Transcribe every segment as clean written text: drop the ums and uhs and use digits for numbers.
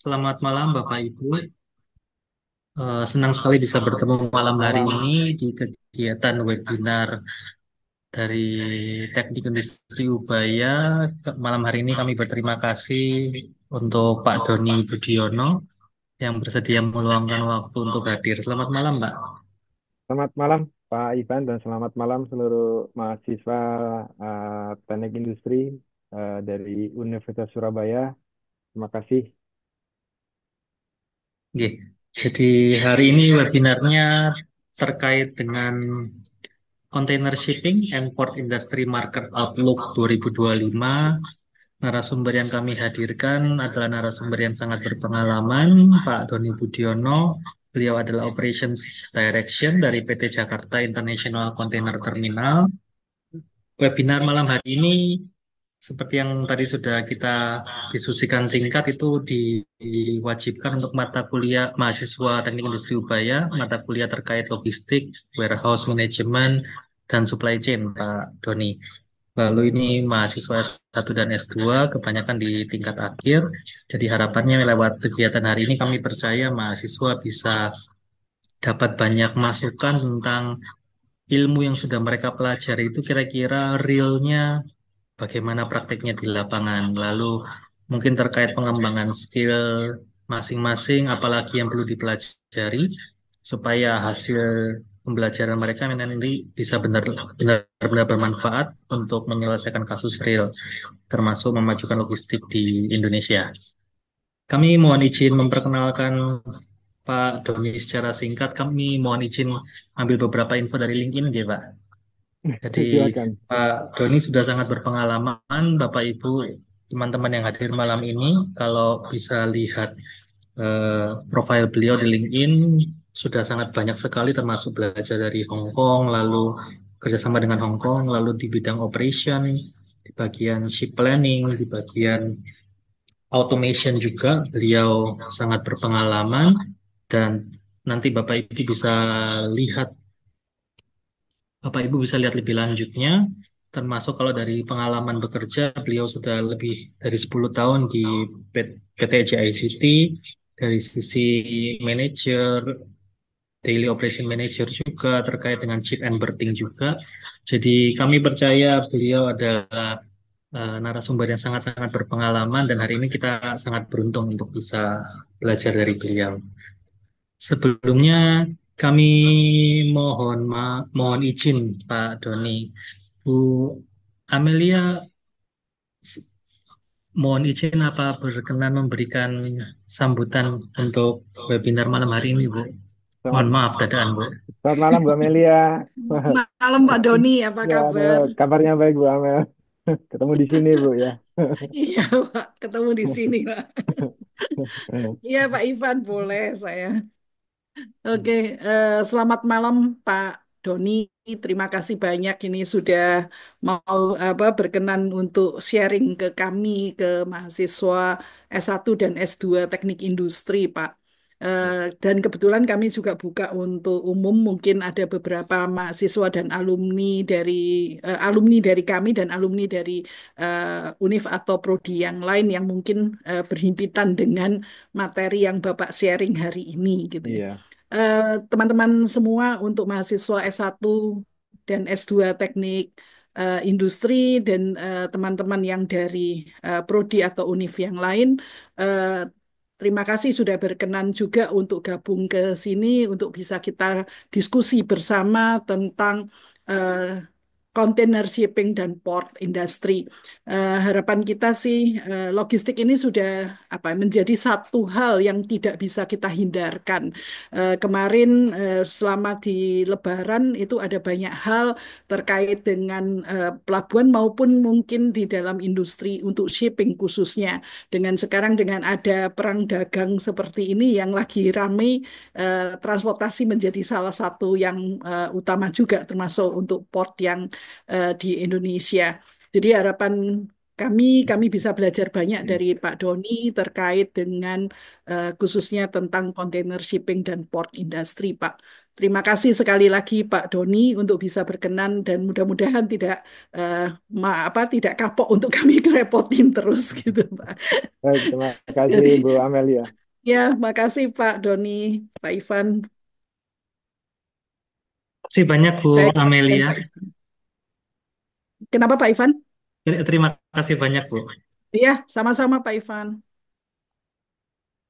Selamat malam Bapak Ibu. Senang sekali bisa bertemu malam hari Malam. ini di kegiatan webinar dari Teknik Industri Ubaya. Malam hari ini kami berterima kasih untuk Pak Doni Budiono yang bersedia meluangkan waktu untuk hadir. Selamat malam, Mbak. Selamat malam Pak Ivan dan selamat malam seluruh mahasiswa Teknik Industri dari Universitas Surabaya. Terima kasih. Oke. Jadi hari ini webinarnya terkait dengan Container Shipping and Port Industry Market Outlook 2025. Narasumber yang kami hadirkan adalah narasumber yang sangat berpengalaman, Pak Doni Budiono. Beliau adalah Operations Direction dari PT Jakarta International Container Terminal. Webinar malam hari ini, seperti yang tadi sudah kita diskusikan singkat, itu diwajibkan untuk mata kuliah mahasiswa Teknik Industri Ubaya, mata kuliah terkait logistik, warehouse management, dan supply chain, Pak Doni. Lalu ini mahasiswa S1 dan S2 kebanyakan di tingkat akhir. Jadi harapannya lewat kegiatan hari ini kami percaya mahasiswa bisa dapat banyak masukan tentang ilmu yang sudah mereka pelajari itu kira-kira realnya bagaimana prakteknya di lapangan. Lalu mungkin terkait pengembangan skill masing-masing, apalagi yang perlu dipelajari supaya hasil pembelajaran mereka nanti bisa benar-benar bermanfaat untuk menyelesaikan kasus real, termasuk memajukan logistik di Indonesia. Kami mohon izin memperkenalkan Pak Doni secara singkat. Kami mohon izin ambil beberapa info dari LinkedIn, ya, Pak. Jadi Silakan. Pak Doni sudah sangat berpengalaman, Bapak Ibu, teman-teman yang hadir malam ini, kalau bisa lihat profil beliau di LinkedIn, sudah sangat banyak sekali termasuk belajar dari Hong Kong, lalu kerjasama dengan Hong Kong, lalu di bidang operation, di bagian ship planning, di bagian automation juga, beliau sangat berpengalaman, dan nanti lihat Bapak Ibu bisa lihat lebih lanjutnya, termasuk kalau dari pengalaman bekerja, beliau sudah lebih dari 10 tahun di PT JICT, dari sisi manajer, daily operation manager juga, terkait dengan chip and berting juga. Jadi kami percaya beliau adalah narasumber yang sangat-sangat berpengalaman, dan hari ini kita sangat beruntung untuk bisa belajar dari beliau. Sebelumnya kami mohon izin Pak Doni, Bu Amelia, mohon izin apa berkenan memberikan sambutan untuk webinar malam hari ini, Bu. Mohon Selamat, maaf dadaan, Bu. selamat malam Bu Amelia. Malam Pak Doni, apa Ya, kabar? kabarnya baik Bu Amel. Ketemu di sini Bu ya. Iya Pak, ketemu di sini Pak. Iya Pak Ivan, boleh saya. Oke, selamat malam Pak Doni. Terima kasih banyak ini sudah mau berkenan untuk sharing ke kami, ke mahasiswa S1 dan S2 Teknik Industri, Pak. Dan kebetulan kami juga buka untuk umum, mungkin ada beberapa mahasiswa dan alumni dari kami dan alumni dari UNIF atau prodi yang lain yang mungkin berhimpitan dengan materi yang Bapak sharing hari ini, gitu ya. Iya, Eh, Teman-teman semua untuk mahasiswa S1 dan S2 Teknik Industri dan teman-teman yang dari prodi atau univ yang lain, eh, terima kasih sudah berkenan juga untuk gabung ke sini untuk bisa kita diskusi bersama tentang eh, container shipping dan port industry. Harapan kita sih logistik ini sudah menjadi satu hal yang tidak bisa kita hindarkan. Kemarin selama di Lebaran itu ada banyak hal terkait dengan pelabuhan maupun mungkin di dalam industri untuk shipping khususnya. Dengan sekarang dengan ada perang dagang seperti ini yang lagi ramai, transportasi menjadi salah satu yang utama juga termasuk untuk port yang di Indonesia. Jadi harapan kami bisa belajar banyak dari Pak Doni terkait dengan khususnya tentang container shipping dan port industry, Pak. Terima kasih sekali lagi Pak Doni untuk bisa berkenan dan mudah-mudahan tidak eh, tidak kapok untuk kami kerepotin terus gitu Pak. Baik, terima kasih Jadi Bu Amelia. ya, makasih Pak Doni, Pak Ivan. Terima kasih banyak Bu Saya kembalikan Amelia. Pak Ivan. Kenapa Pak Ivan? Terima kasih banyak Bu. Iya, sama-sama Pak Ivan.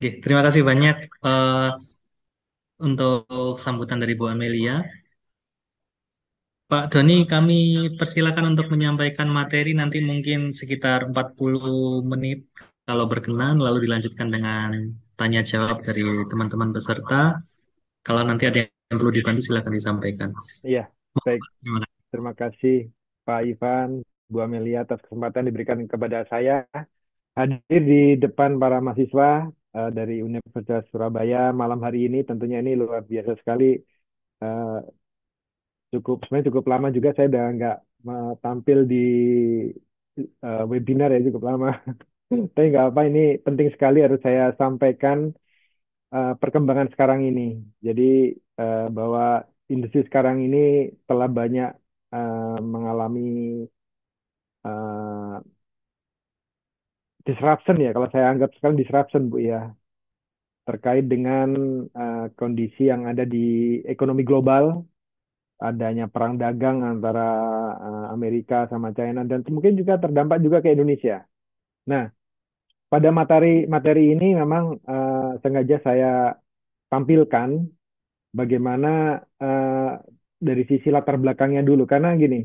Oke, terima kasih banyak untuk sambutan dari Bu Amelia. Pak Doni, kami persilakan untuk menyampaikan materi nanti mungkin sekitar 40 menit kalau berkenan, lalu dilanjutkan dengan tanya jawab dari teman-teman peserta. Kalau nanti ada yang perlu dibantu, silakan disampaikan. Iya, baik. Terima kasih. Terima kasih Pak Ivan, Bu Amelia atas kesempatan diberikan kepada saya hadir di depan para mahasiswa dari Universitas Surabaya malam hari ini. Tentunya ini luar biasa sekali. Eh, sebenarnya cukup lama juga saya udah nggak tampil di webinar ya, cukup lama. Tapi nggak apa, ini penting sekali harus saya sampaikan perkembangan sekarang ini. Jadi bahwa industri sekarang ini telah banyak mengalami eh, disruption ya, kalau saya anggap sekarang disruption Bu ya, terkait dengan kondisi yang ada di ekonomi global, adanya perang dagang antara Amerika sama China dan mungkin juga terdampak juga ke Indonesia. Nah, pada materi materi ini memang sengaja saya tampilkan bagaimana eh, dari sisi latar belakangnya dulu, karena gini,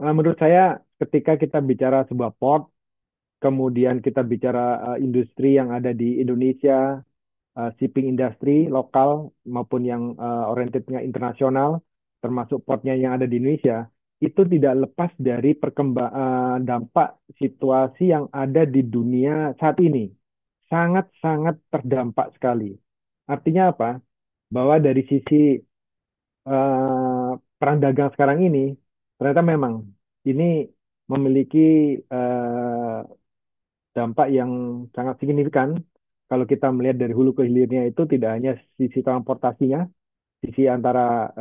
menurut saya ketika kita bicara sebuah port, kemudian kita bicara industri yang ada di Indonesia, shipping industry lokal maupun yang orientednya internasional, termasuk portnya yang ada di Indonesia, itu tidak lepas dari dampak situasi yang ada di dunia saat ini. Sangat-sangat terdampak sekali. Artinya apa? Bahwa dari sisi perang dagang sekarang ini, ternyata memang ini memiliki eh, dampak yang sangat signifikan kalau kita melihat dari hulu ke hilirnya. Itu tidak hanya sisi transportasinya, sisi antara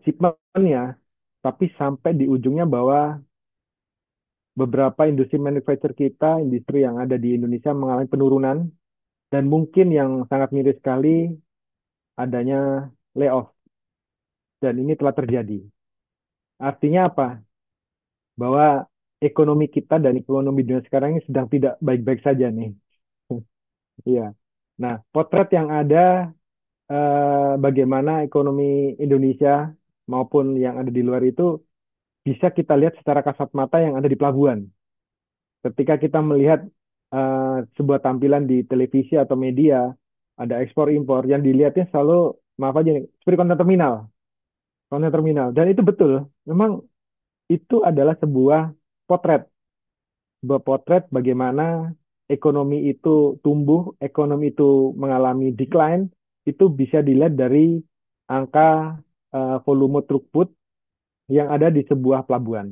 shipment-nya, tapi sampai di ujungnya bahwa beberapa industri manufacture kita, industri yang ada di Indonesia mengalami penurunan, dan mungkin yang sangat miris sekali adanya layoff, dan ini telah terjadi. Artinya apa? Bahwa ekonomi kita dan ekonomi dunia sekarang ini sedang tidak baik-baik saja nih. Iya. Nah, potret yang ada bagaimana ekonomi Indonesia maupun yang ada di luar itu bisa kita lihat secara kasat mata yang ada di pelabuhan. Ketika kita melihat sebuah tampilan di televisi atau media, ada ekspor impor, yang dilihatnya selalu, maaf aja nih, seperti konten terminal. Dan itu betul, memang itu adalah potret, sebuah potret bagaimana ekonomi itu tumbuh, ekonomi itu mengalami decline, itu bisa dilihat dari angka volume throughput yang ada di sebuah pelabuhan.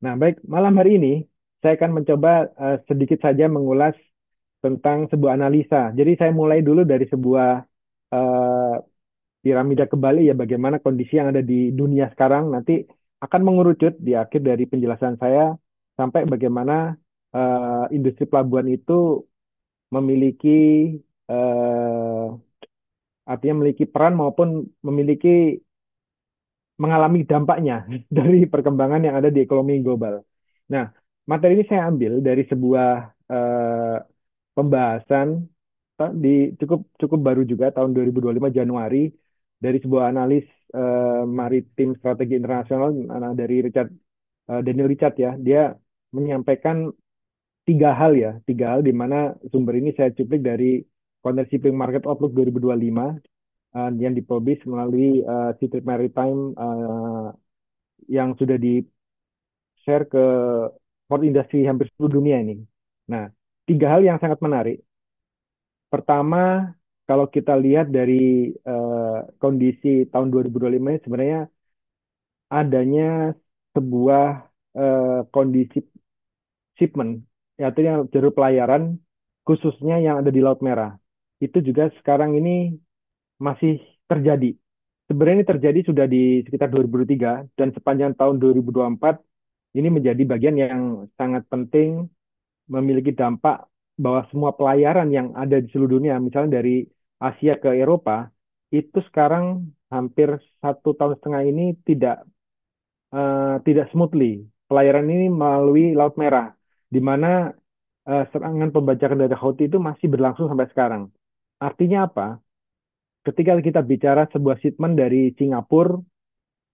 Nah, baik, malam hari ini saya akan mencoba sedikit saja mengulas tentang sebuah analisa. Jadi saya mulai dulu dari sebuah eh, piramida kebalik ya, bagaimana kondisi yang ada di dunia sekarang, nanti akan mengerucut di akhir dari penjelasan saya sampai bagaimana industri pelabuhan itu memiliki eh, artinya memiliki peran maupun memiliki mengalami dampaknya dari perkembangan yang ada di ekonomi global. Nah, materi ini saya ambil dari sebuah eh, pembahasan di cukup cukup baru juga tahun 2025 Januari, dari sebuah analis maritim strategi internasional dari Daniel Richard ya. Dia menyampaikan tiga hal di mana sumber ini saya cuplik dari Container Shipping Market Outlook 2025 yang dipublish melalui Citip Maritime yang sudah di-share ke port industry hampir seluruh dunia ini. Nah, tiga hal yang sangat menarik. Pertama, kalau kita lihat dari kondisi tahun 2025 ini, sebenarnya adanya sebuah kondisi shipment, ya, artinya jalur pelayaran, khususnya yang ada di Laut Merah. Itu juga sekarang ini masih terjadi. sebenarnya ini terjadi sudah di sekitar 2023 dan sepanjang tahun 2024 ini menjadi bagian yang sangat penting memiliki dampak bahwa semua pelayaran yang ada di seluruh dunia, misalnya dari Asia ke Eropa, itu sekarang hampir 1,5 tahun ini tidak smoothly. Pelayaran ini melalui Laut Merah, di mana serangan pembajakan dari Houthi itu masih berlangsung sampai sekarang. Artinya apa? Ketika kita bicara sebuah shipment dari Singapura,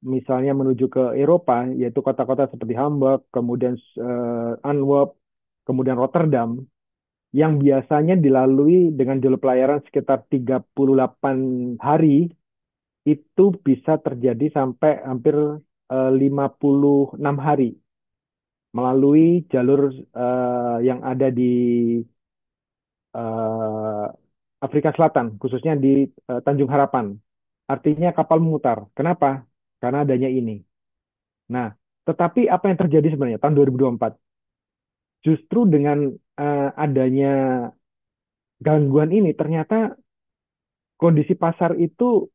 misalnya menuju ke Eropa, yaitu kota-kota seperti Hamburg, kemudian Antwerp, kemudian Rotterdam, yang biasanya dilalui dengan jalur pelayaran sekitar 38 hari, itu bisa terjadi sampai hampir 56 hari melalui jalur yang ada di eh, Afrika Selatan, khususnya di Tanjung Harapan. Artinya kapal memutar. Kenapa? Karena adanya ini. Nah, tetapi apa yang terjadi sebenarnya tahun 2024? Justru dengan adanya gangguan ini, ternyata kondisi pasar itu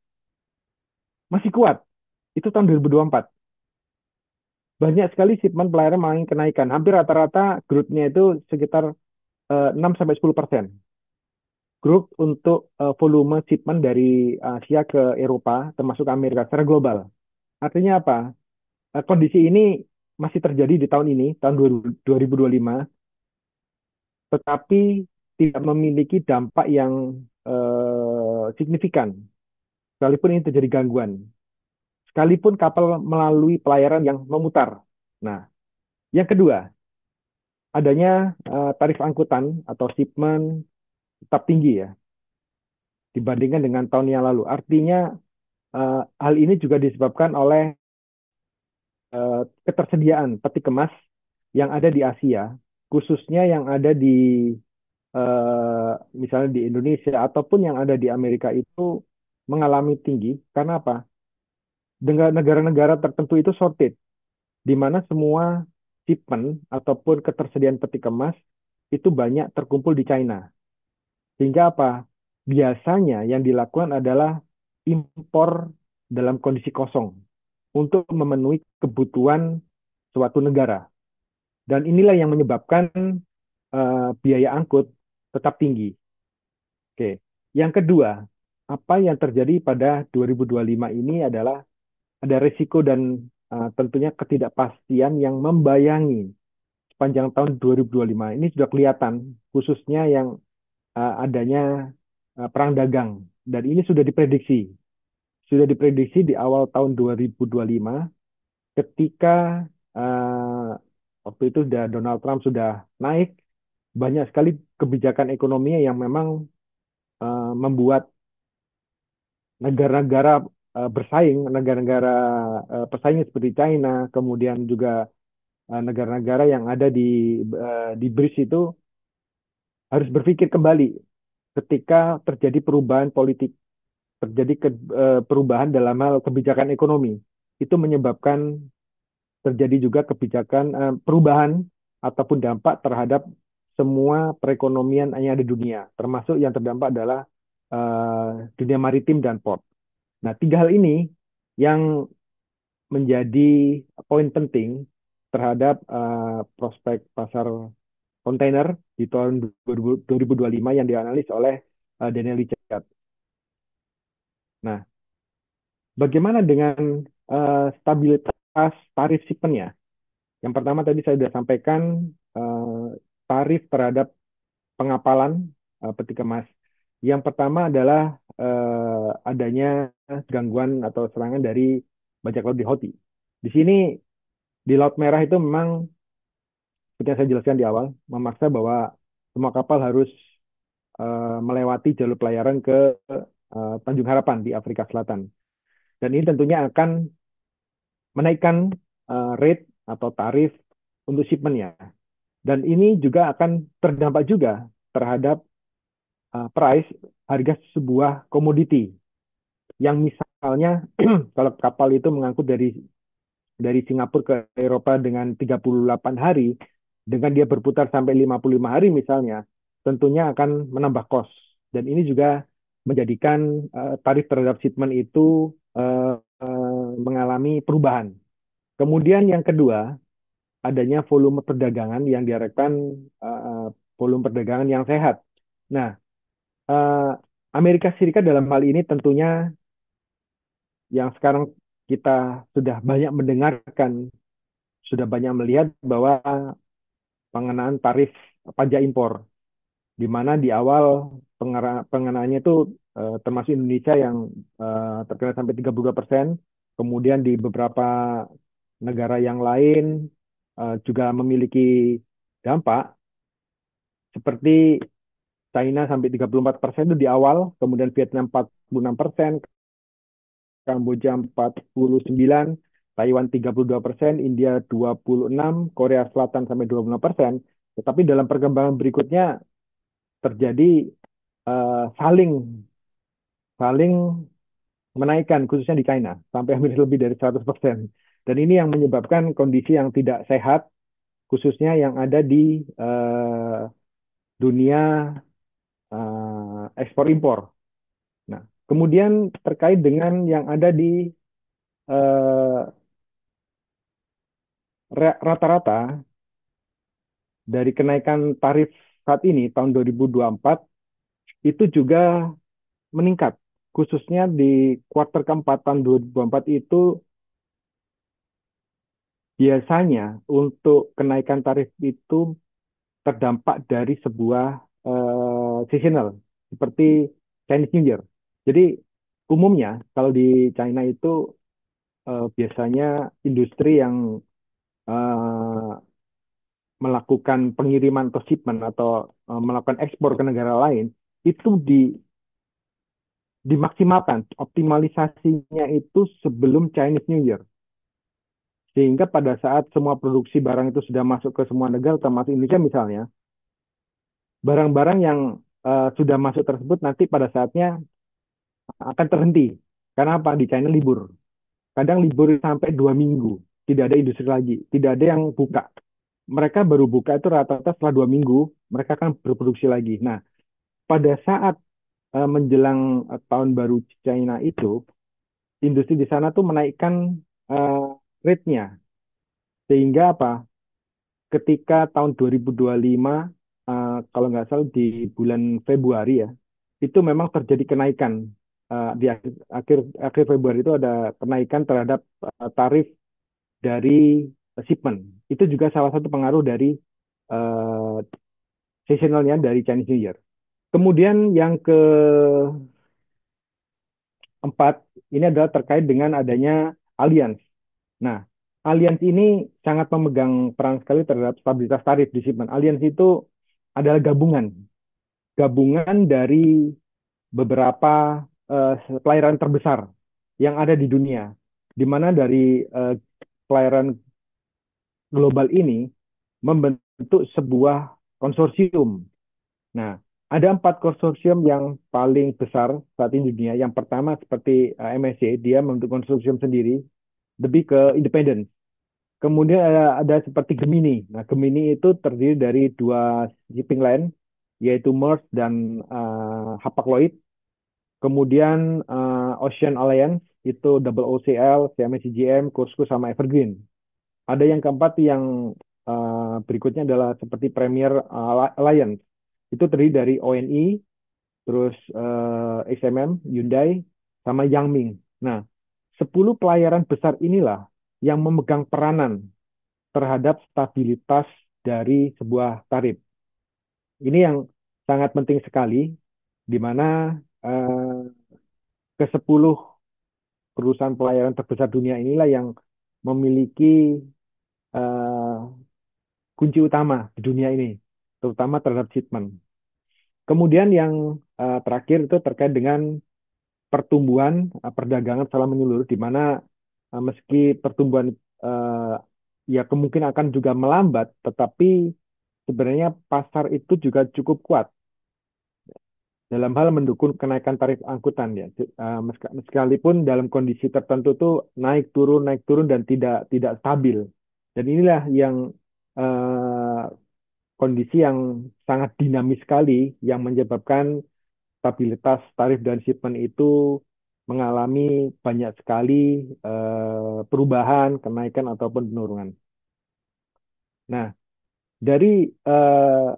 masih kuat. Itu tahun 2024. Banyak sekali shipment pelayaran mengalami kenaikan. Hampir rata-rata growth-nya itu sekitar 6-10%. Growth untuk volume shipment dari Asia ke Eropa, termasuk Amerika secara global. Artinya apa? Kondisi ini masih terjadi di tahun ini, tahun 2025, tetapi tidak memiliki dampak yang signifikan, sekalipun ini terjadi gangguan. Sekalipun kapal melalui pelayaran yang memutar. Nah, yang kedua, adanya tarif angkutan atau shipment tetap tinggi ya dibandingkan dengan tahun yang lalu. Artinya hal ini juga disebabkan oleh ketersediaan peti kemas yang ada di Asia, khususnya yang ada di misalnya di Indonesia ataupun yang ada di Amerika itu mengalami tinggi. Karena apa? Dengan negara-negara tertentu itu shortage, di mana semua shipment ataupun ketersediaan peti kemas itu banyak terkumpul di China. Sehingga apa? Biasanya yang dilakukan adalah impor dalam kondisi kosong untuk memenuhi kebutuhan suatu negara. Dan inilah yang menyebabkan biaya angkut tetap tinggi. Oke. Yang kedua, apa yang terjadi pada 2025 ini adalah ada risiko dan tentunya ketidakpastian yang membayangi sepanjang tahun 2025. Ini sudah kelihatan, khususnya yang adanya perang dagang. Dan ini sudah diprediksi. Sudah diprediksi di awal tahun 2025 ketika uh, waktu itu sudah Donald Trump sudah naik, banyak sekali kebijakan ekonominya yang memang membuat negara-negara bersaing, negara-negara pesaingnya seperti China, kemudian juga negara-negara yang ada di BRICS itu harus berpikir kembali ketika terjadi perubahan politik, terjadi perubahan dalam hal kebijakan ekonomi. Itu menyebabkan terjadi juga kebijakan perubahan ataupun dampak terhadap semua perekonomian yang ada di dunia, termasuk yang terdampak adalah dunia maritim dan port. Nah, tiga hal ini yang menjadi poin penting terhadap prospek pasar kontainer di tahun 2025 yang dianalis oleh Daniel Richard. Nah, bagaimana dengan stabilitas tarif shipment-nya? Yang pertama tadi saya sudah sampaikan tarif terhadap pengapalan peti kemas. Yang pertama adalah adanya gangguan atau serangan dari bajak laut di Houthi. Di sini di Laut Merah itu memang seperti yang saya jelaskan di awal, memaksa bahwa semua kapal harus melewati jalur pelayaran ke Tanjung Harapan di Afrika Selatan. Dan ini tentunya akan menaikkan rate atau tarif untuk shipment-nya. Dan ini juga akan terdampak juga terhadap price harga sebuah komoditi yang misalnya kalau kapal itu mengangkut dari Singapura ke Eropa dengan 38 hari, dengan dia berputar sampai 55 hari misalnya, tentunya akan menambah kos. Dan ini juga menjadikan tarif terhadap shipment itu eh, mengalami perubahan. Kemudian yang kedua, adanya volume perdagangan yang diharapkan eh, volume perdagangan yang sehat. Nah, eh, Amerika Serikat dalam hal ini tentunya yang sekarang kita sudah banyak mendengarkan, sudah banyak melihat bahwa pengenaan tarif pajak impor, di mana di awal pengenaannya itu termasuk Indonesia yang terkena sampai 32%, kemudian di beberapa negara yang lain juga memiliki dampak, seperti China sampai 34% itu di awal, kemudian Vietnam 46%, Kamboja 49, Taiwan 32%, India 26, Korea Selatan sampai 25%. Tetapi dalam perkembangan berikutnya terjadi saling saling menaikkan, khususnya di China, sampai hampir lebih dari 100%. Dan ini yang menyebabkan kondisi yang tidak sehat, khususnya yang ada di dunia ekspor impor. Nah, kemudian terkait dengan yang ada di eh, rata-rata dari kenaikan tarif saat ini tahun 2024 itu juga meningkat. Khususnya di kuartal keempat tahun 2024 itu biasanya untuk kenaikan tarif itu terdampak dari sebuah seasonal seperti Chinese New Year. Jadi umumnya kalau di China itu biasanya industri yang eh, melakukan pengiriman atau shipment atau melakukan ekspor ke negara lain itu dimaksimalkan optimalisasinya itu sebelum Chinese New Year, sehingga pada saat semua produksi barang itu sudah masuk ke semua negara termasuk Indonesia misalnya, barang-barang yang sudah masuk tersebut nanti pada saatnya akan terhenti. Karena apa? Di China libur, kadang libur sampai 2 minggu, tidak ada industri lagi, tidak ada yang buka. Mereka baru buka itu rata-rata setelah 2 minggu mereka akan berproduksi lagi. Nah, pada saat menjelang tahun baru China itu, industri di sana tuh menaikkan eh, rate-nya. Sehingga apa? Ketika tahun 2025, kalau nggak salah di bulan Februari ya, itu memang terjadi kenaikan. Di akhir akhir Februari itu ada kenaikan terhadap tarif dari shipment. Itu juga salah satu pengaruh dari eh, seasonalnya dari Chinese New Year. Kemudian yang keempat, ini adalah terkait dengan adanya alliance. Nah, alliance ini sangat memegang peran sekali terhadap stabilitas tarif di shipment. Alliance itu adalah gabungan, gabungan dari beberapa pelayaran terbesar yang ada di dunia, di mana dari pelayaran global ini membentuk sebuah konsorsium. Nah, ada 4 konsorsium yang paling besar saat ini di dunia. Yang pertama seperti MSC, dia membentuk konsorsium sendiri, lebih ke independen. Kemudian ada seperti Gemini. Nah, Gemini itu terdiri dari 2 shipping line, yaitu Maersk dan Hapag-Lloyd. Kemudian Ocean Alliance itu Double OCL, CMA CGM, COSCO sama Evergreen. Ada yang keempat yang berikutnya adalah seperti Premier Alliance. Itu terdiri dari ONE, terus XMM, Hyundai, sama Yangming. Nah, 10 pelayaran besar inilah yang memegang peranan terhadap stabilitas dari sebuah tarif. Ini yang sangat penting sekali, di mana eh, ke-10 perusahaan pelayaran terbesar dunia inilah yang memiliki eh, kunci utama di dunia ini, terutama terhadap shipment. Kemudian yang terakhir itu terkait dengan pertumbuhan perdagangan secara menyeluruh, di mana meski pertumbuhan eh, ya kemungkinan akan juga melambat, tetapi sebenarnya pasar itu juga cukup kuat dalam hal mendukung kenaikan tarif angkutan ya. Sekalipun dalam kondisi tertentu tuh naik turun dan tidak stabil. Dan inilah yang eh, kondisi yang sangat dinamis sekali yang menyebabkan stabilitas tarif dan shipment itu mengalami banyak sekali perubahan, kenaikan ataupun penurunan. Nah, dari eh,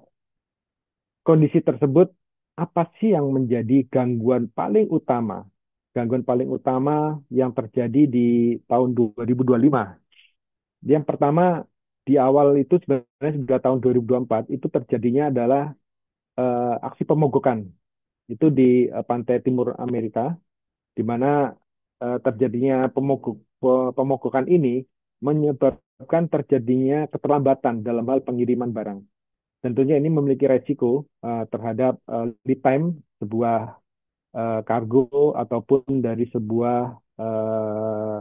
kondisi tersebut, apa sih yang menjadi gangguan paling utama? Gangguan paling utama yang terjadi di tahun 2025. Yang pertama, di awal itu sebenarnya sudah tahun 2024, itu terjadinya adalah aksi pemogokan. Itu di pantai timur Amerika, di mana terjadinya pemogokan ini menyebabkan terjadinya keterlambatan dalam hal pengiriman barang. Tentunya ini memiliki resiko terhadap lead time sebuah kargo ataupun dari sebuah eh,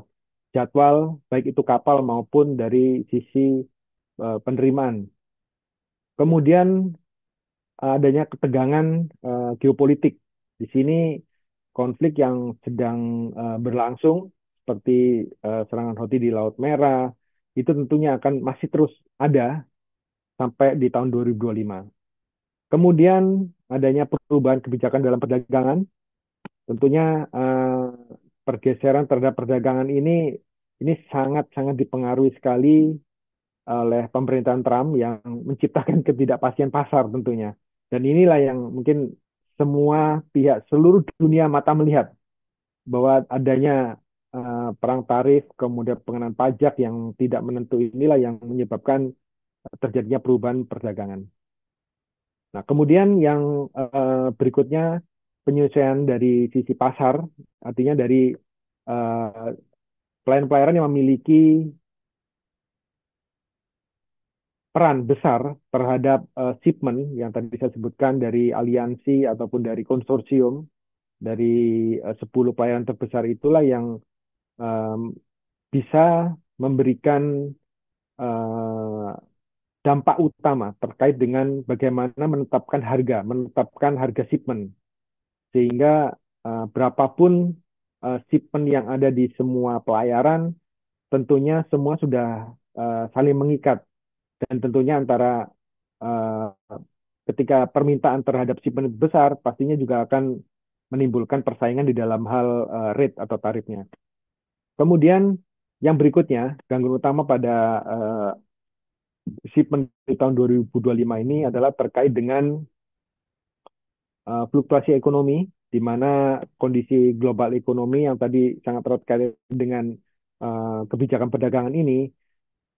jadwal, baik itu kapal maupun dari sisi penerimaan. Kemudian adanya ketegangan geopolitik. Di sini konflik yang sedang berlangsung seperti serangan Houthi di Laut Merah itu tentunya akan masih terus ada sampai di tahun 2025. Kemudian adanya perubahan kebijakan dalam perdagangan, tentunya pergeseran terhadap perdagangan ini sangat-sangat dipengaruhi sekali oleh pemerintahan Trump yang menciptakan ketidakpastian pasar tentunya. Dan inilah yang mungkin semua pihak seluruh dunia mata melihat bahwa adanya perang tarif, kemudian pengenaan pajak yang tidak menentu inilah yang menyebabkan terjadinya perubahan perdagangan. Nah, kemudian yang berikutnya penyesuaian dari sisi pasar, artinya dari eh, pelayan-pelayaran yang memiliki peran besar terhadap shipment yang tadi saya sebutkan dari aliansi ataupun dari konsorsium dari 10 pelayaran terbesar itulah yang em, bisa memberikan eh, dampak utama terkait dengan bagaimana menetapkan harga shipment sehingga berapapun shipment yang ada di semua pelayaran tentunya semua sudah saling mengikat dan tentunya antara eh, ketika permintaan terhadap shipment besar pastinya juga akan menimbulkan persaingan di dalam hal rate atau tarifnya. Kemudian yang berikutnya gangguan utama pada shipment di tahun 2025 ini adalah terkait dengan fluktuasi ekonomi, di mana kondisi global ekonomi yang tadi sangat erat kaitan dengan kebijakan perdagangan ini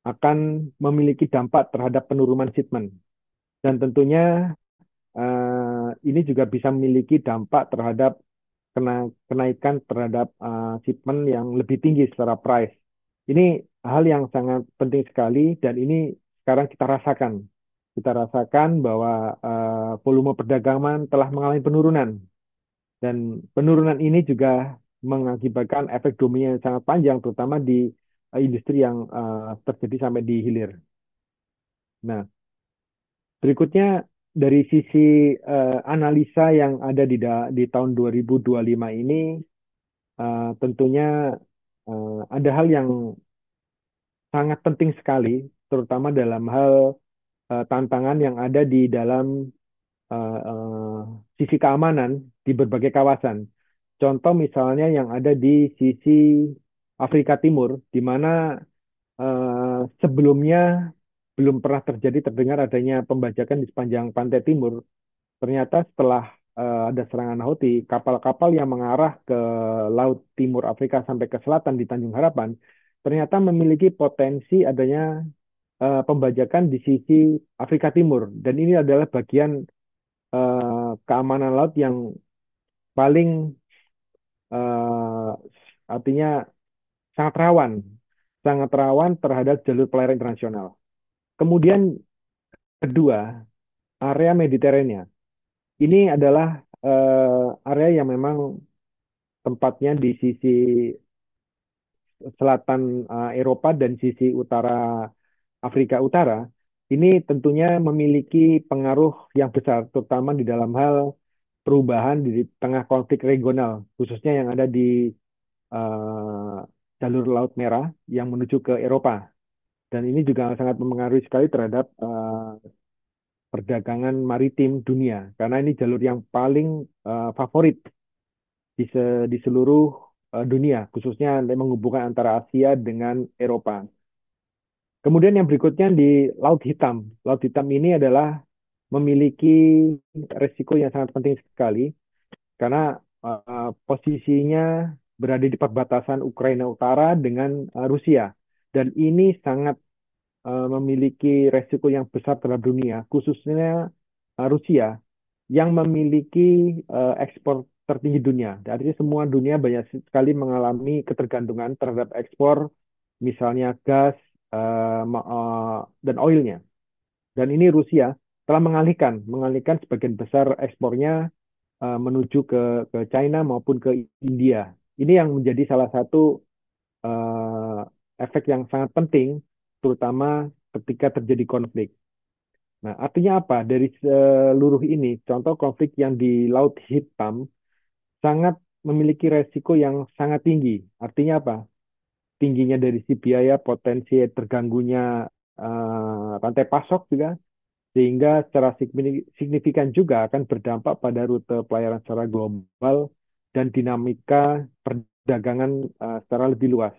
akan memiliki dampak terhadap penurunan shipment. Dan tentunya ini juga bisa memiliki dampak terhadap kenaikan terhadap shipment yang lebih tinggi secara price. Ini hal yang sangat penting sekali dan ini sekarang kita rasakan. Kita rasakan bahwa volume perdagangan telah mengalami penurunan dan penurunan ini juga mengakibatkan efek domino yang sangat panjang, terutama di industri yang terjadi sampai di hilir. Nah, berikutnya dari sisi analisa yang ada di tahun 2025 ini, tentunya ada hal yang sangat penting sekali, terutama dalam hal tantangan yang ada di dalam sisi keamanan di berbagai kawasan. Contoh misalnya yang ada di sisi Afrika Timur, di mana sebelumnya belum pernah terdengar adanya pembajakan di sepanjang pantai timur. Ternyata setelah ada serangan Houthi, kapal-kapal yang mengarah ke Laut Timur Afrika sampai ke selatan di Tanjung Harapan, ternyata memiliki potensi adanya pembajakan di sisi Afrika Timur. Dan ini adalah bagian keamanan laut yang paling eh, artinya sangat rawan, terhadap jalur pelayaran internasional. Kemudian kedua, area Mediterania. Ini adalah area yang memang tempatnya di sisi selatan Eropa dan sisi utara Afrika Utara. Ini tentunya memiliki pengaruh yang besar, terutama di dalam hal perubahan di tengah konflik regional, khususnya yang ada di eh, jalur Laut Merah yang menuju ke Eropa. Dan ini juga sangat mempengaruhi sekali terhadap perdagangan maritim dunia, karena ini jalur yang paling favorit di seluruh dunia, khususnya menghubungkan antara Asia dengan Eropa. Kemudian yang berikutnya di Laut Hitam. Laut Hitam ini adalah memiliki resiko yang sangat penting sekali karena posisinya berada di perbatasan Ukraina Utara dengan Rusia. Dan ini sangat memiliki resiko yang besar terhadap dunia, khususnya Rusia yang memiliki ekspor tertinggi dunia. Artinya semua dunia banyak sekali mengalami ketergantungan terhadap ekspor, misalnya gas dan oilnya. Dan ini Rusia telah mengalihkan sebagian besar ekspornya menuju ke China maupun ke India. Ini yang menjadi salah satu eh, efek yang sangat penting, terutama ketika terjadi konflik. Nah, artinya apa? Dari seluruh ini, contoh konflik yang di Laut Hitam sangat memiliki resiko yang sangat tinggi. Artinya apa? Tingginya dari si biaya, potensi terganggunya rantai pasok juga, sehingga secara signifikan juga akan berdampak pada rute pelayaran secara global dan dinamika perdagangan secara lebih luas.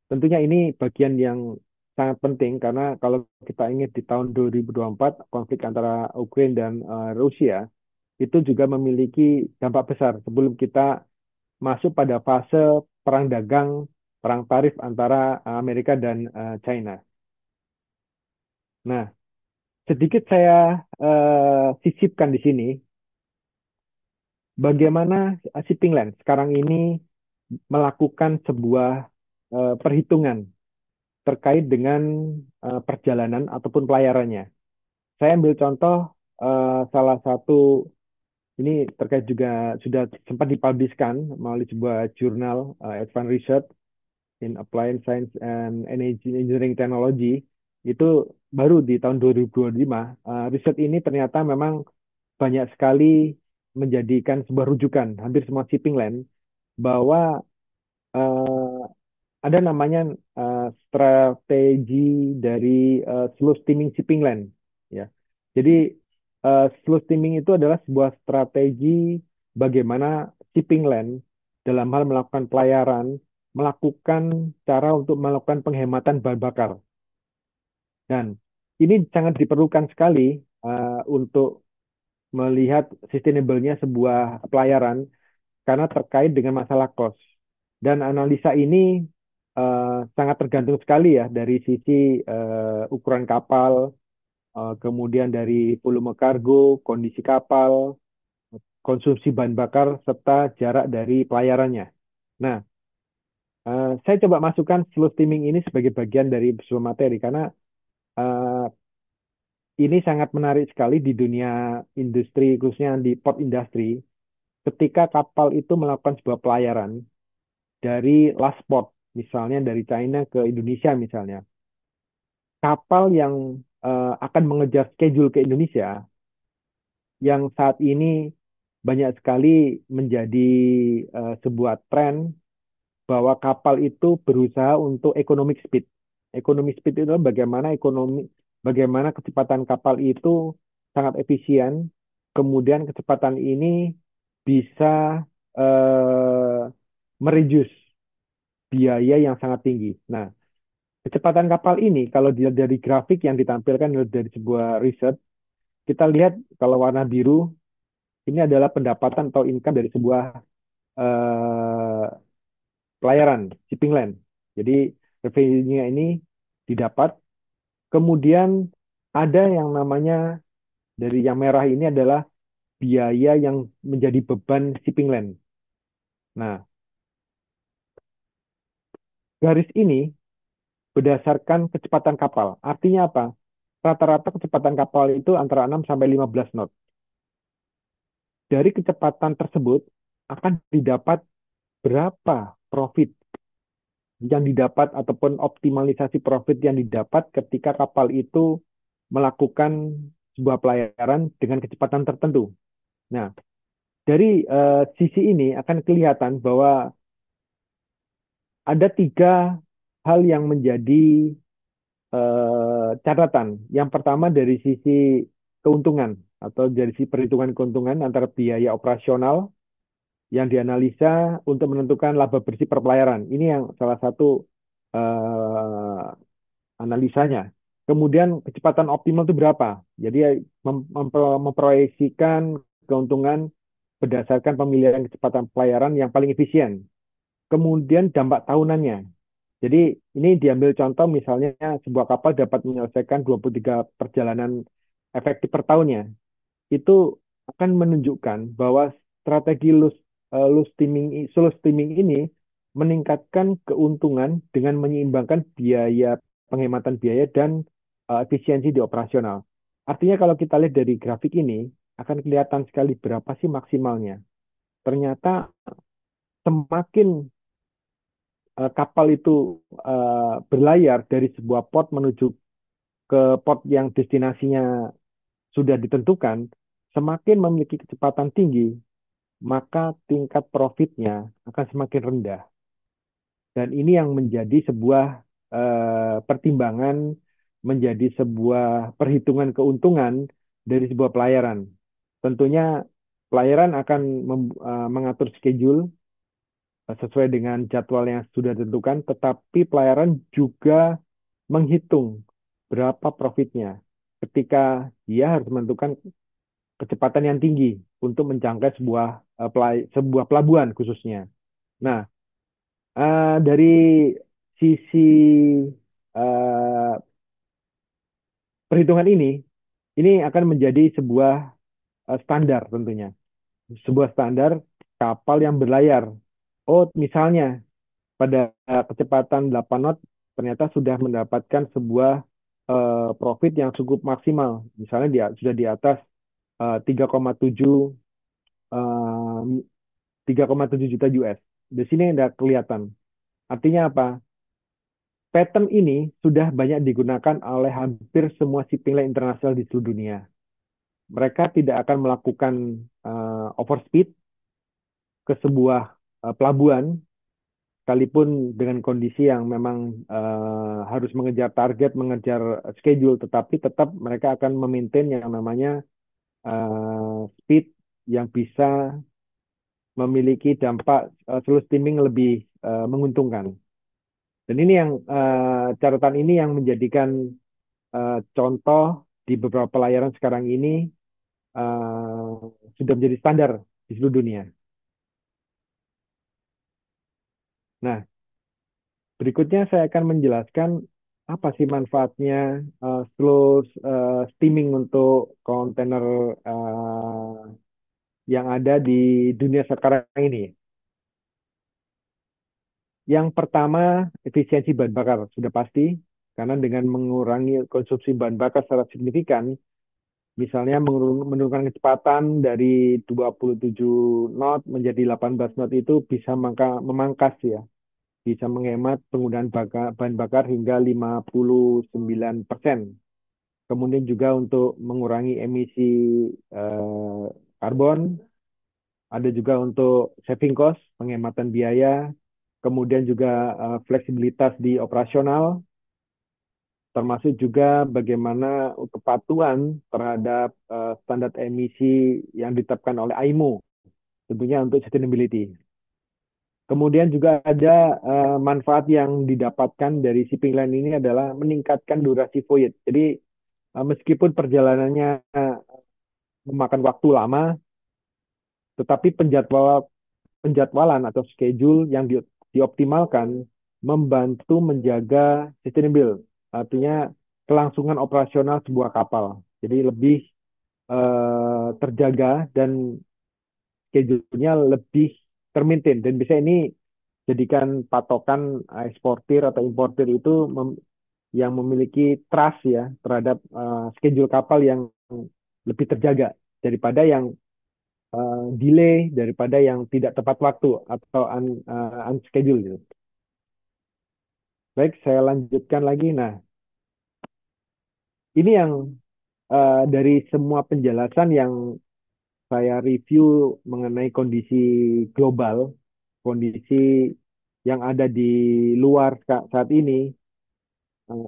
Tentunya ini bagian yang sangat penting karena kalau kita ingat di tahun 2024 konflik antara Ukraina dan Rusia itu juga memiliki dampak besar sebelum kita masuk pada fase perang dagang, perang tarif antara Amerika dan China. Nah, sedikit saya sisipkan di sini bagaimana shipping line sekarang ini melakukan sebuah perhitungan terkait dengan perjalanan ataupun pelayarannya. Saya ambil contoh salah satu ini terkait juga sudah sempat dipubliskan melalui sebuah jurnal Advanced Research in Applied Science and Engineering Technology itu baru di tahun 2025. Riset ini ternyata memang banyak sekali menjadikan sebuah rujukan hampir semua shipping line bahwa eh, ada namanya strategi dari slow steaming shipping line ya. Jadi slow steaming itu adalah sebuah strategi bagaimana shipping line dalam hal melakukan pelayaran melakukan cara untuk melakukan penghematan bahan bakar. Dan ini sangat diperlukan sekali untuk melihat sustainable-nya sebuah pelayaran karena terkait dengan masalah cost. Dan analisa ini sangat tergantung sekali ya dari sisi ukuran kapal, kemudian dari volume kargo, kondisi kapal, konsumsi bahan bakar, serta jarak dari pelayarannya. Nah, saya coba masukkan slow steaming ini sebagai bagian dari sebuah materi karena eh, ini sangat menarik sekali di dunia industri, khususnya di port industry, ketika kapal itu melakukan sebuah pelayaran dari last port, misalnya dari China ke Indonesia misalnya. Kapal yang akan mengejar schedule ke Indonesia, yang saat ini banyak sekali menjadi sebuah tren bahwa kapal itu berusaha untuk economic speed. Economic speed itu adalah bagaimana kecepatan kapal itu sangat efisien, kemudian kecepatan ini bisa eh, mereduce biaya yang sangat tinggi. Nah, kecepatan kapal ini kalau dilihat dari grafik yang ditampilkan dari sebuah riset, kita lihat kalau warna biru ini adalah pendapatan atau income dari sebuah eh, pelayaran shipping line. Jadi revenue-nya ini didapat. Kemudian ada yang namanya dari yang merah ini adalah biaya yang menjadi beban shipping line. Nah, garis ini berdasarkan kecepatan kapal. Artinya apa? Rata-rata kecepatan kapal itu antara 6 sampai 15 knot. Dari kecepatan tersebut akan didapat berapa profit yang didapat ataupun optimalisasi profit yang didapat ketika kapal itu melakukan sebuah pelayaran dengan kecepatan tertentu. Nah, dari sisi ini akan kelihatan bahwa ada tiga hal yang menjadi catatan. Yang pertama dari sisi keuntungan atau dari sisi perhitungan keuntungan antara biaya operasional, yang dianalisa untuk menentukan laba bersih per pelayaran. Ini yang salah satu eh, analisanya. Kemudian kecepatan optimal itu berapa? Jadi memproyeksikan keuntungan berdasarkan pemilihan kecepatan pelayaran yang paling efisien. Kemudian dampak tahunannya. Jadi ini diambil contoh misalnya sebuah kapal dapat menyelesaikan 23 perjalanan efektif per tahunnya. Itu akan menunjukkan bahwa strategi loss steaming ini meningkatkan keuntungan dengan menyeimbangkan penghematan biaya dan efisiensi di operasional. Artinya kalau kita lihat dari grafik ini akan kelihatan sekali berapa sih maksimalnya. Ternyata semakin kapal itu berlayar dari sebuah port menuju ke port yang destinasinya sudah ditentukan, semakin memiliki kecepatan tinggi, maka tingkat profitnya akan semakin rendah. Dan ini yang menjadi sebuah pertimbangan, menjadi sebuah perhitungan keuntungan dari sebuah pelayaran. Tentunya pelayaran akan mengatur schedule sesuai dengan jadwal yang sudah ditentukan, tetapi pelayaran juga menghitung berapa profitnya ketika dia harus menentukan kecepatan yang tinggi untuk menjangkau sebuah pelabuhan khususnya. Nah, dari sisi eh, perhitungan ini akan menjadi sebuah standar tentunya, sebuah standar kapal yang berlayar. Oh, misalnya pada kecepatan 8 knot ternyata sudah mendapatkan sebuah profit yang cukup maksimal. Misalnya dia sudah di atas 3,7 eh, 3,7 juta US. Di sini ada kelihatan. Artinya apa? Pattern ini sudah banyak digunakan oleh hampir semua shipping line internasional di seluruh dunia. Mereka tidak akan melakukan overspeed ke sebuah pelabuhan, sekalipun dengan kondisi yang memang harus mengejar target, mengejar schedule, tetapi tetap mereka akan memaintain yang namanya speed yang bisa memiliki dampak slow steaming lebih menguntungkan. Dan ini yang catatan ini yang menjadikan contoh di beberapa pelayaran sekarang ini eh, sudah menjadi standar di seluruh dunia. Nah, berikutnya saya akan menjelaskan apa sih manfaatnya slow steaming untuk kontainer yang ada di dunia sekarang ini. Yang pertama, efisiensi bahan bakar sudah pasti, karena dengan mengurangi konsumsi bahan bakar secara signifikan, misalnya menurunkan kecepatan dari 27 knot menjadi 18 knot itu bisa memangkas ya, bisa menghemat penggunaan bahan bakar hingga 59%. Kemudian juga untuk mengurangi emisi eh, karbon, ada juga untuk saving cost, penghematan biaya, kemudian juga fleksibilitas di operasional, termasuk juga bagaimana kepatuhan terhadap standar emisi yang ditetapkan oleh IMO, tentunya untuk sustainability. Kemudian juga ada manfaat yang didapatkan dari shipping line ini adalah meningkatkan durasi voyage. Jadi meskipun perjalanannya memakan waktu lama, tetapi penjadwalan atau schedule yang dioptimalkan membantu menjaga sustainable, artinya kelangsungan operasional sebuah kapal. Jadi lebih terjaga dan schedule-nya lebih termaintain dan bisa ini jadikan patokan eksportir atau importir itu yang memiliki trust ya terhadap schedule kapal yang lebih terjaga daripada yang delay, daripada yang tidak tepat waktu atau unscheduled gitu. Baik, saya lanjutkan lagi. Nah, ini yang dari semua penjelasan yang saya review mengenai kondisi global, kondisi yang ada di luar saat ini,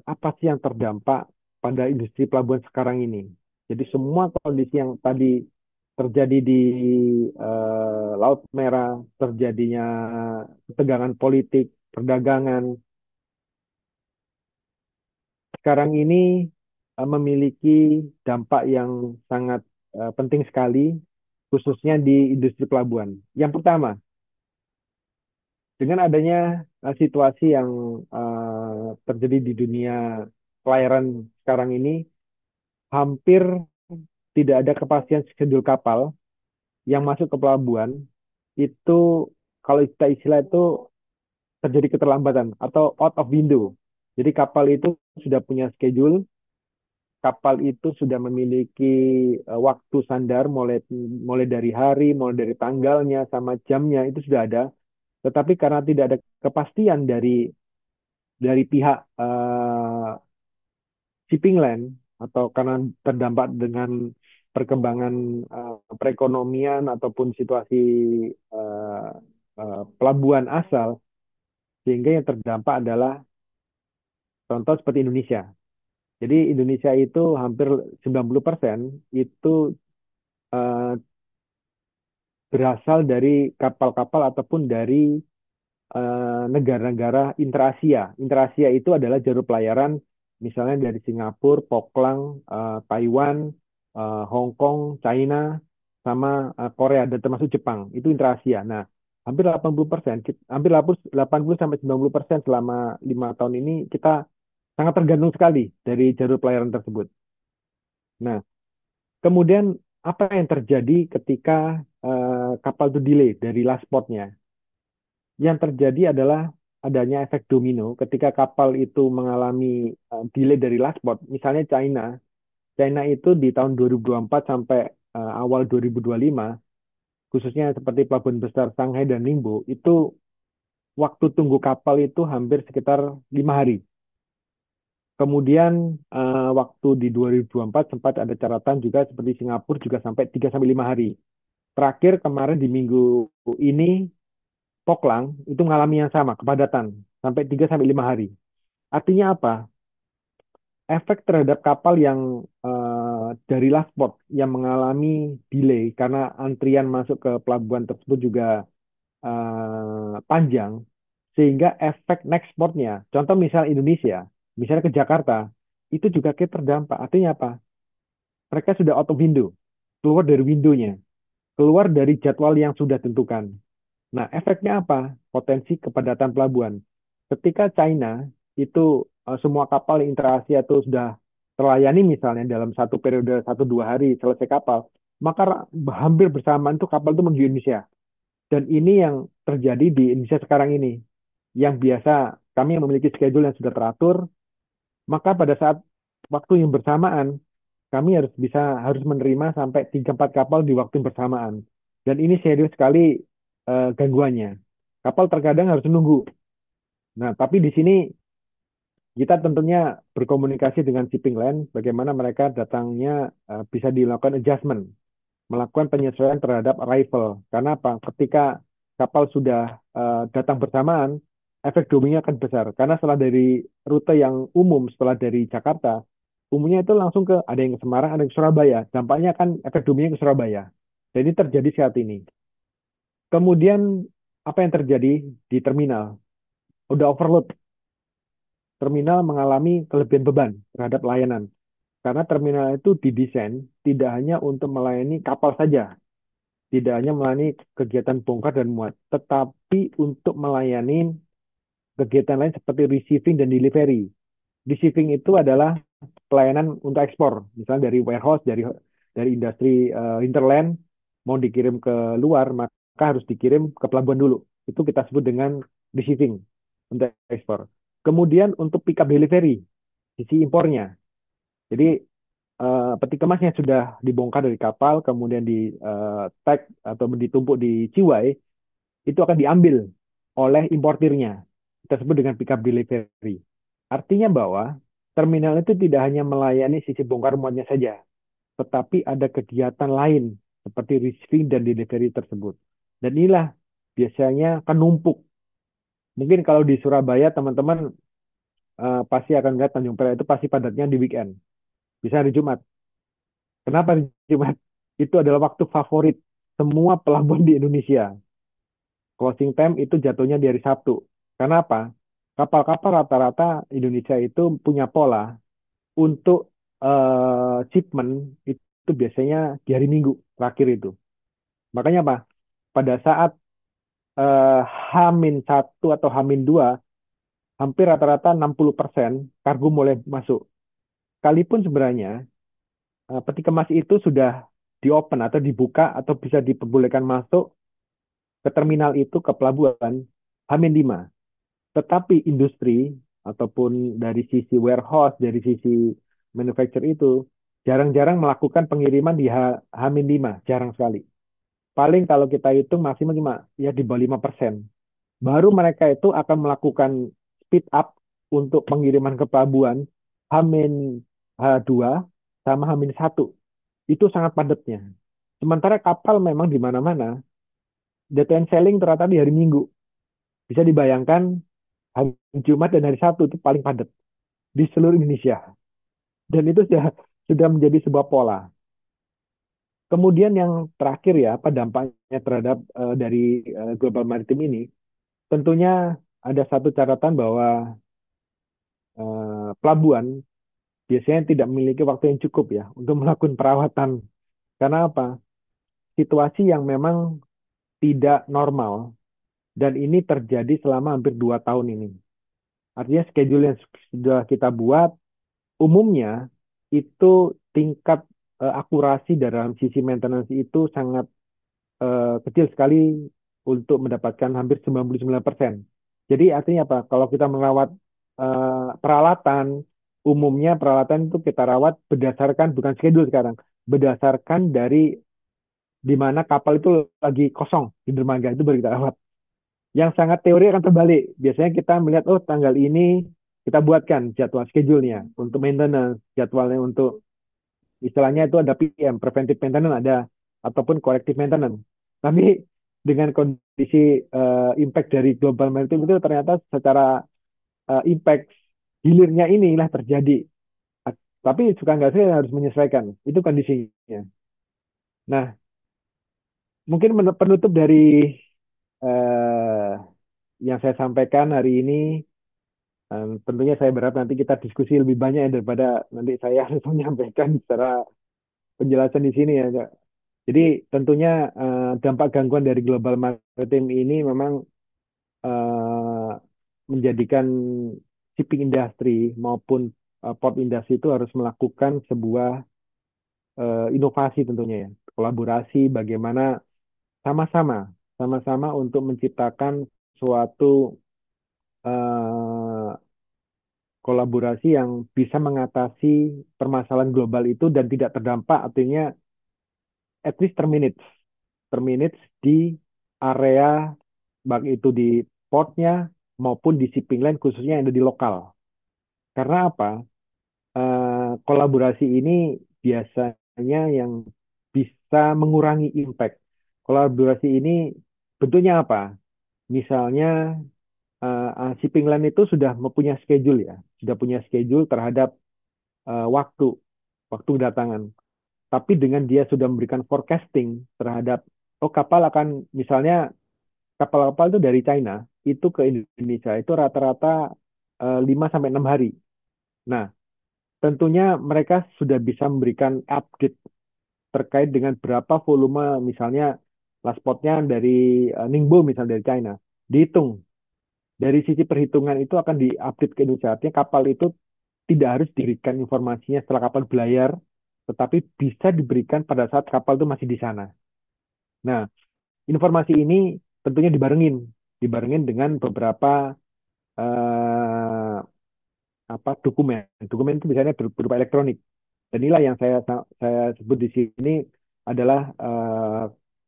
apa sih yang terdampak pada industri pelabuhan sekarang ini. Jadi semua kondisi yang tadi terjadi di Laut Merah, terjadinya ketegangan politik, perdagangan, sekarang ini memiliki dampak yang sangat penting sekali, khususnya di industri pelabuhan. Yang pertama, dengan adanya situasi yang terjadi di dunia pelayaran sekarang ini, hampir tidak ada kepastian schedule kapal yang masuk ke pelabuhan. Itu kalau kita istilah itu terjadi keterlambatan atau out of window. Jadi kapal itu sudah punya schedule, kapal itu sudah memiliki waktu standar mulai mulai dari hari, mulai dari tanggalnya sama jamnya itu sudah ada. Tetapi karena tidak ada kepastian dari pihak shipping line atau karena terdampak dengan perkembangan perekonomian ataupun situasi eh, pelabuhan asal, sehingga yang terdampak adalah contoh seperti Indonesia. Jadi Indonesia itu hampir 90% itu eh, berasal dari kapal-kapal ataupun dari negara-negara intra-Asia. Intra-Asia itu adalah jalur pelayaran misalnya dari Singapura, Poklang, Taiwan, Hong Kong, China, sama Korea dan termasuk Jepang. Itu intra-Asia. Nah, hampir 80%, hampir 80 sampai 90% selama 5 tahun ini kita sangat tergantung sekali dari jalur pelayaran tersebut. Nah, kemudian apa yang terjadi ketika kapal itu delay dari last portnya? Yang terjadi adalah adanya efek domino ketika kapal itu mengalami delay dari last port. Misalnya China, China itu di tahun 2024 sampai awal 2025, khususnya seperti pelabuhan besar Shanghai dan Ningbo, itu waktu tunggu kapal itu hampir sekitar 5 hari. Kemudian waktu di 2024 sempat ada catatan juga seperti Singapura juga sampai 3 sampai 5 hari. Terakhir kemarin di minggu ini Poklang itu mengalami yang sama, kepadatan sampai 3 sampai 5 hari. Artinya apa? Efek terhadap kapal yang dari last port yang mengalami delay karena antrian masuk ke pelabuhan tersebut juga panjang, sehingga efek next portnya, contoh misal Indonesia, misalnya ke Jakarta, itu juga kayak terdampak. Artinya apa? Mereka sudah out of window, keluar dari windownya, keluar dari jadwal yang sudah tentukan. Nah, efeknya apa? Potensi kepadatan pelabuhan. Ketika China itu semua kapal intra-Asia itu sudah terlayani misalnya dalam satu periode 1-2 hari selesai kapal, maka hampir bersamaan itu kapal itu menuju Indonesia. Dan ini yang terjadi di Indonesia sekarang ini. Yang biasa kami yang memiliki schedule yang sudah teratur, maka pada saat waktu yang bersamaan kami harus menerima sampai 3-4 kapal di waktu yang bersamaan. Dan ini serius sekali gangguannya. Kapal terkadang harus menunggu. Nah, tapi di sini kita tentunya berkomunikasi dengan shipping line, bagaimana mereka datangnya bisa dilakukan adjustment, melakukan penyesuaian terhadap arrival. Karena apa? Ketika kapal sudah datang bersamaan, efek dominonya akan besar. Karena setelah dari rute yang umum, setelah dari Jakarta, umumnya itu langsung ke ada yang ke Semarang, ada yang ke Surabaya. Dampaknya akan efek dominonya ke Surabaya. Dan ini terjadi saat ini. Kemudian apa yang terjadi di terminal? Udah overload. Terminal mengalami kelebihan beban terhadap layanan. Karena terminal itu didesain tidak hanya untuk melayani kapal saja, tidak hanya melayani kegiatan bongkar dan muat, tetapi untuk melayani kegiatan lain seperti receiving dan delivery. Receiving itu adalah pelayanan untuk ekspor, misalnya dari warehouse, dari industri hinterland mau dikirim ke luar, maka harus dikirim ke pelabuhan dulu. Itu kita sebut dengan receiving untuk ekspor. Kemudian untuk pick up delivery, sisi impornya. Jadi peti kemas yang sudah dibongkar dari kapal, kemudian di tag atau ditumpuk di Ciwai, itu akan diambil oleh importirnya. Kita sebut dengan pick up delivery. Artinya bahwa terminal itu tidak hanya melayani sisi bongkar muatnya saja, tetapi ada kegiatan lain seperti receiving dan delivery tersebut. Dan inilah biasanya kan numpuk. Mungkin kalau di Surabaya teman-teman pasti akan lihat Tanjung Perak itu pasti padatnya di weekend. Bisa hari Jumat. Kenapa hari Jumat? itu adalah waktu favorit semua pelabuhan di Indonesia. Closing time itu jatuhnya di hari Sabtu. Karena apa? Kapal-kapal rata-rata Indonesia itu punya pola untuk shipment itu biasanya di hari Minggu terakhir itu. Makanya apa? Pada saat eh, H-1 atau H-2, hampir rata-rata 60% kargo mulai masuk. Sekalipun sebenarnya peti kemas itu sudah di-open atau dibuka atau bisa diperbolehkan masuk ke terminal itu, ke pelabuhan H-5. Tetapi industri ataupun dari sisi warehouse, dari sisi manufacturer itu jarang-jarang melakukan pengiriman di H-5, jarang sekali. Paling kalau kita hitung maksimal cuma ya di bawah 5%. Baru mereka itu akan melakukan speed up untuk pengiriman ke pelabuhan H-min H2 sama H-1. Itu sangat padatnya. Sementara kapal memang di mana-mana, data and selling ternyata di hari Minggu. Bisa dibayangkan hari Jumat dan hari Sabtu itu paling padat di seluruh Indonesia. Dan itu sudah menjadi sebuah pola. Kemudian yang terakhir ya, apa dampaknya terhadap dari global maritim ini? Tentunya ada satu catatan bahwa pelabuhan biasanya tidak memiliki waktu yang cukup ya untuk melakukan perawatan. Karena apa? Situasi yang memang tidak normal dan ini terjadi selama hampir 2 tahun ini. Artinya schedule yang sudah kita buat umumnya itu tingkat akurasi dalam sisi maintenance itu sangat kecil sekali untuk mendapatkan hampir 99%. Jadi artinya apa? Kalau kita merawat peralatan, umumnya peralatan itu kita rawat berdasarkan bukan schedule sekarang, berdasarkan dari di mana kapal itu lagi kosong di dermaga itu baru kita rawat. Yang sangat teori akan terbalik. Biasanya kita melihat, oh tanggal ini kita buatkan jadwal schedule-nya untuk maintenance, jadwalnya untuk istilahnya itu ada PM, preventive maintenance ada, ataupun corrective maintenance. Tapi dengan kondisi impact dari global maritim itu ternyata secara impact hilirnya inilah terjadi. Tapi suka nggak sih harus menyesuaikan. Itu kondisinya. Nah, mungkin penutup dari eh, yang saya sampaikan hari ini, tentunya saya berharap nanti kita diskusi lebih banyak ya, daripada nanti saya harus menyampaikan secara penjelasan di sini ya, Kak. Jadi tentunya dampak gangguan dari global maritim ini memang eh, menjadikan shipping industry maupun port industry itu harus melakukan sebuah inovasi tentunya ya, kolaborasi bagaimana sama-sama sama-sama untuk menciptakan suatu eh, kolaborasi yang bisa mengatasi permasalahan global itu dan tidak terdampak, artinya at least terminate di area baik itu di portnya maupun di shipping line khususnya yang ada di lokal. Karena apa? Kolaborasi ini biasanya yang bisa mengurangi impact. Kolaborasi ini bentuknya apa? Misalnya shipping line itu sudah mempunyai schedule ya, sudah punya schedule terhadap waktu waktu kedatangan. Tapi dengan dia sudah memberikan forecasting terhadap oh kapal akan misalnya kapal-kapal itu dari China itu ke Indonesia itu rata-rata 5 sampai 6 hari. Nah, tentunya mereka sudah bisa memberikan update terkait dengan berapa volume misalnya last spotnya dari Ningbo misalnya dari China. Dihitung dari sisi perhitungan itu akan diupdate ke Indonesia. Artinya kapal itu tidak harus diberikan informasinya setelah kapal belayar, tetapi bisa diberikan pada saat kapal itu masih di sana. Nah, informasi ini tentunya dibarengin dengan beberapa eh, dokumen. Dokumen itu biasanya berupa elektronik. Dan inilah yang saya sebut di sini adalah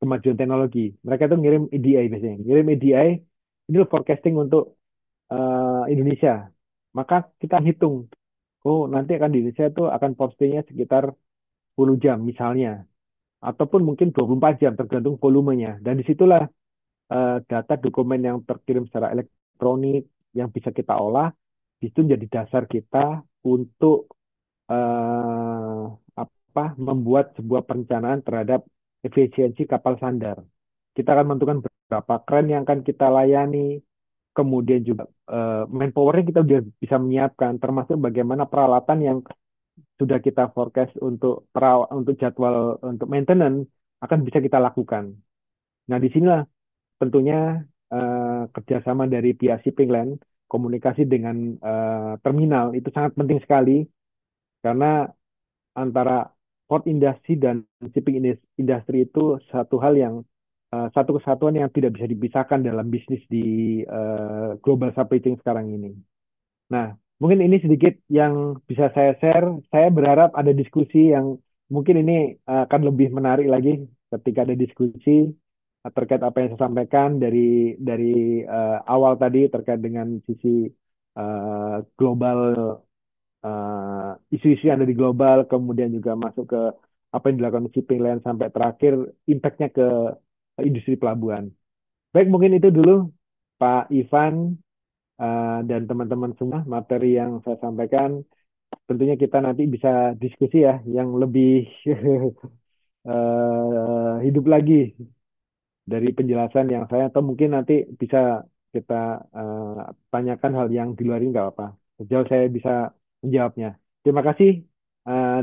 kemajuan teknologi. Mereka tuh ngirim EDI biasanya. Ngirim EDI ini forecasting untuk Indonesia. Maka kita hitung, oh nanti akan di Indonesia itu akan postingnya sekitar 10 jam misalnya. Ataupun mungkin 24 jam tergantung volumenya. Dan disitulah data dokumen yang terkirim secara elektronik yang bisa kita olah, itu menjadi dasar kita untuk membuat sebuah perencanaan terhadap efisiensi kapal sandar. Kita akan menentukan berapa kren yang akan kita layani, kemudian juga manpower-nya kita udah bisa menyiapkan, termasuk bagaimana peralatan yang sudah kita forecast untuk jadwal untuk maintenance akan bisa kita lakukan. Nah, di sinilah tentunya kerjasama dari pihak shipping line, komunikasi dengan terminal itu sangat penting sekali karena antara port industry dan shipping industry itu satu kesatuan yang tidak bisa dipisahkan dalam bisnis di global supply chain sekarang ini. Nah, mungkin ini sedikit yang bisa saya share. Saya berharap ada diskusi yang mungkin ini akan lebih menarik lagi ketika ada diskusi terkait apa yang saya sampaikan dari awal tadi terkait dengan sisi global isu-isu yang ada di global, kemudian juga masuk ke apa yang dilakukan shipping line sampai terakhir impact-nya ke industri pelabuhan. Baik, mungkin itu dulu Pak Ivan dan teman-teman semua materi yang saya sampaikan. Tentunya kita nanti bisa diskusi ya yang lebih hidup lagi dari penjelasan yang saya atau mungkin nanti bisa kita tanyakan hal yang di luar ini nggak apa. Sejauh saya bisa menjawabnya. Terima kasih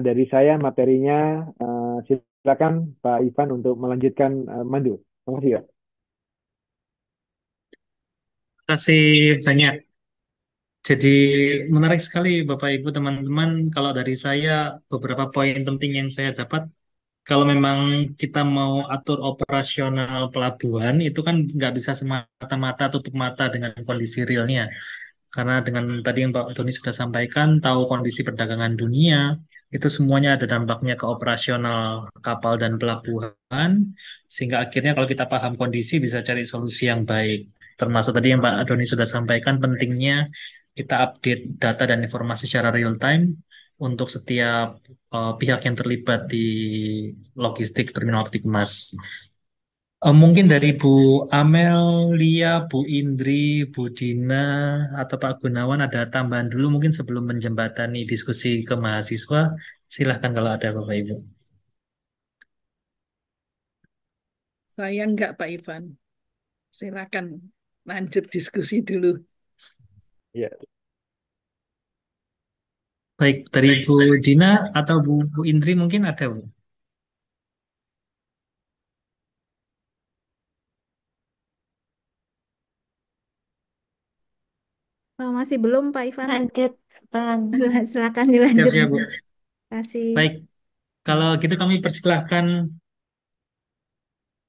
dari saya materinya. Silakan Pak Ivan untuk melanjutkan maju. Terima kasih ya. Terima kasih banyak. Jadi menarik sekali Bapak Ibu teman-teman. Kalau dari saya beberapa poin penting yang saya dapat, kalau memang kita mau atur operasional pelabuhan itu kan nggak bisa semata-mata tutup mata dengan kondisi realnya. Karena dengan tadi yang Pak Doni sudah sampaikan, tahu kondisi perdagangan dunia, itu semuanya ada dampaknya ke operasional kapal dan pelabuhan, sehingga akhirnya kalau kita paham kondisi bisa cari solusi yang baik. Termasuk tadi yang Pak Doni sudah sampaikan, pentingnya kita update data dan informasi secara real time untuk setiap pihak yang terlibat di logistik terminal peti kemas. Mungkin dari Bu Amelia, Bu Indri, Bu Dina, atau Pak Gunawan ada tambahan dulu mungkin sebelum menjembatani diskusi ke mahasiswa. Silahkan kalau ada Bapak Ibu. Saya enggak, Pak Ivan. Silakan lanjut diskusi dulu. Ya, Baik, dari Bu Dina atau Bu Indri mungkin ada Bu. Oh, masih belum, Pak Ivan? Lanjut, Bang. Silakan dilanjut. Siap-siap Bu. Kasih. Baik, kalau gitu kami persilahkan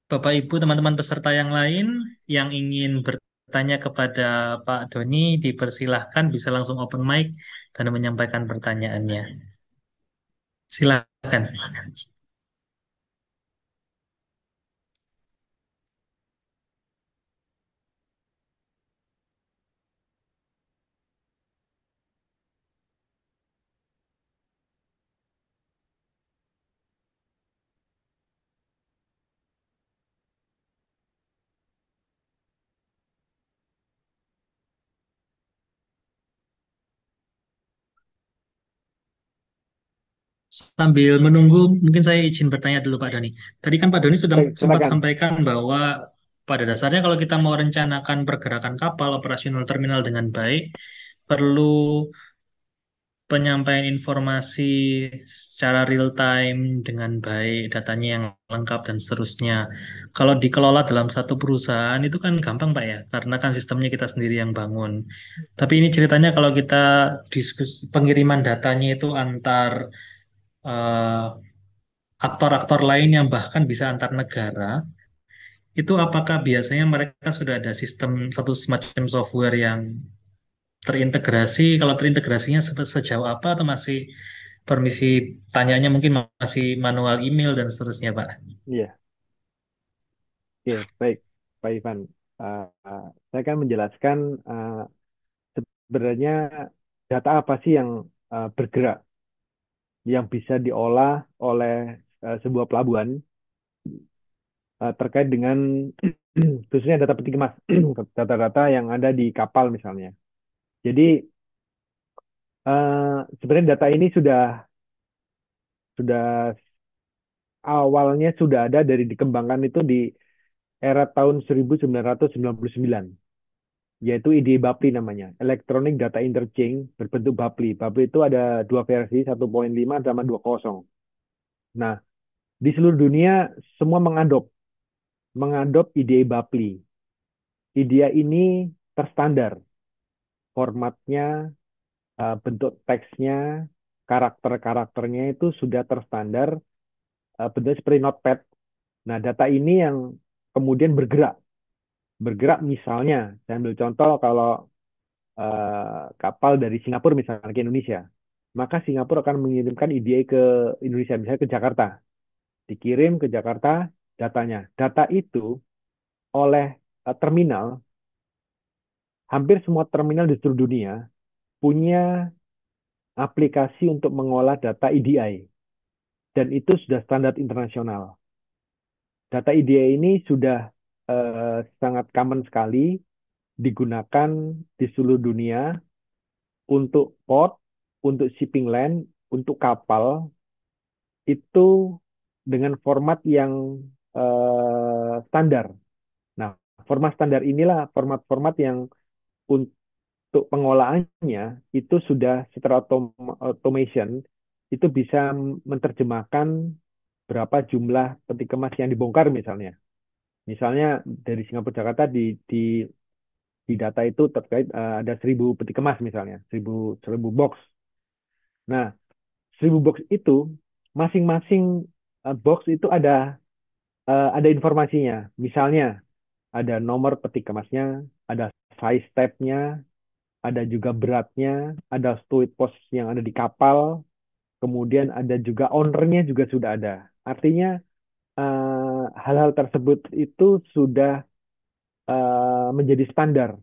Bapak Ibu, teman-teman peserta yang lain yang ingin bertanya kepada Pak Doni, dipersilahkan bisa langsung open mic dan menyampaikan pertanyaannya. Silakan. Sambil menunggu, mungkin saya izin bertanya dulu Pak Doni. Tadi kan Pak Doni sudah baik, sempat silakan. sampaikan bahwa pada dasarnya kalau kita mau rencanakan pergerakan kapal operasional terminal dengan baik, perlu penyampaian informasi secara real time dengan baik, datanya yang lengkap dan seterusnya. Kalau dikelola dalam satu perusahaan itu kan gampang Pak ya, karena kan sistemnya kita sendiri yang bangun. Tapi ini ceritanya kalau kita pengiriman datanya itu antar eh, aktor-aktor lain yang bahkan bisa antar negara, itu apakah biasanya mereka sudah ada sistem satu semacam software yang terintegrasi? Kalau terintegrasinya sejauh apa atau masih permisi tanyanya mungkin masih manual email dan seterusnya, Pak? Iya, oke, baik, Pak Ivan. Saya akan menjelaskan sebenarnya data apa sih yang bergerak, yang bisa diolah oleh sebuah pelabuhan terkait dengan khususnya data peti kemas, data-data yang ada di kapal misalnya. Jadi sebenarnya data ini sudah Sudah awalnya sudah ada dari dikembangkan itu di era tahun 1999, yaitu IDE Bapli namanya, Electronic Data Interchange berbentuk Bapli. Bapli itu ada dua versi, 1.5 sama 2.0. Nah, di seluruh dunia semua mengadop IDE Bapli. IDEA ini terstandar, formatnya, bentuk teksnya, karakter-karakternya itu sudah terstandar, bentuknya seperti notepad. Nah, data ini yang kemudian bergerak misalnya, saya ambil contoh kalau kapal dari Singapura misalnya ke Indonesia, maka Singapura akan mengirimkan IDA ke Indonesia, misalnya ke Jakarta, dikirim ke Jakarta datanya. Data itu oleh terminal, hampir semua terminal di seluruh dunia punya aplikasi untuk mengolah data EDI, dan itu sudah standar internasional. Data EDI ini sudah sangat common sekali digunakan di seluruh dunia untuk port, untuk shipping line, untuk kapal, itu dengan format yang standar. Nah, format standar inilah format-format yang untuk pengolahannya itu sudah secara automation itu bisa menerjemahkan berapa jumlah peti kemas yang dibongkar misalnya. Misalnya dari Singapura Jakarta di data itu terkait ada 1.000 peti kemas misalnya, 1.000 box. Nah, 1.000 box itu masing-masing box itu ada informasinya. Misalnya ada nomor peti kemasnya, ada size tab-nya, ada juga beratnya, ada stowage post yang ada di kapal, kemudian ada juga ownernya juga sudah ada. Artinya hal-hal tersebut itu sudah menjadi standar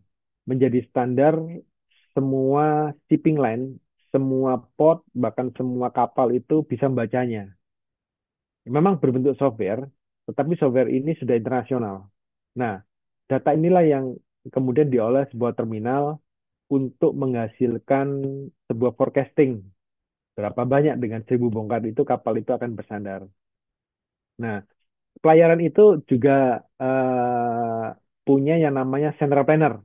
semua shipping line, semua port, bahkan semua kapal itu bisa membacanya. Memang berbentuk software, tetapi software ini sudah internasional. Nah, data inilah yang kemudian diolah sebuah terminal untuk menghasilkan sebuah forecasting. Berapa banyak dengan 1.000 bongkar itu kapal itu akan bersandar. Nah, pelayaran itu juga punya yang namanya Central Planner,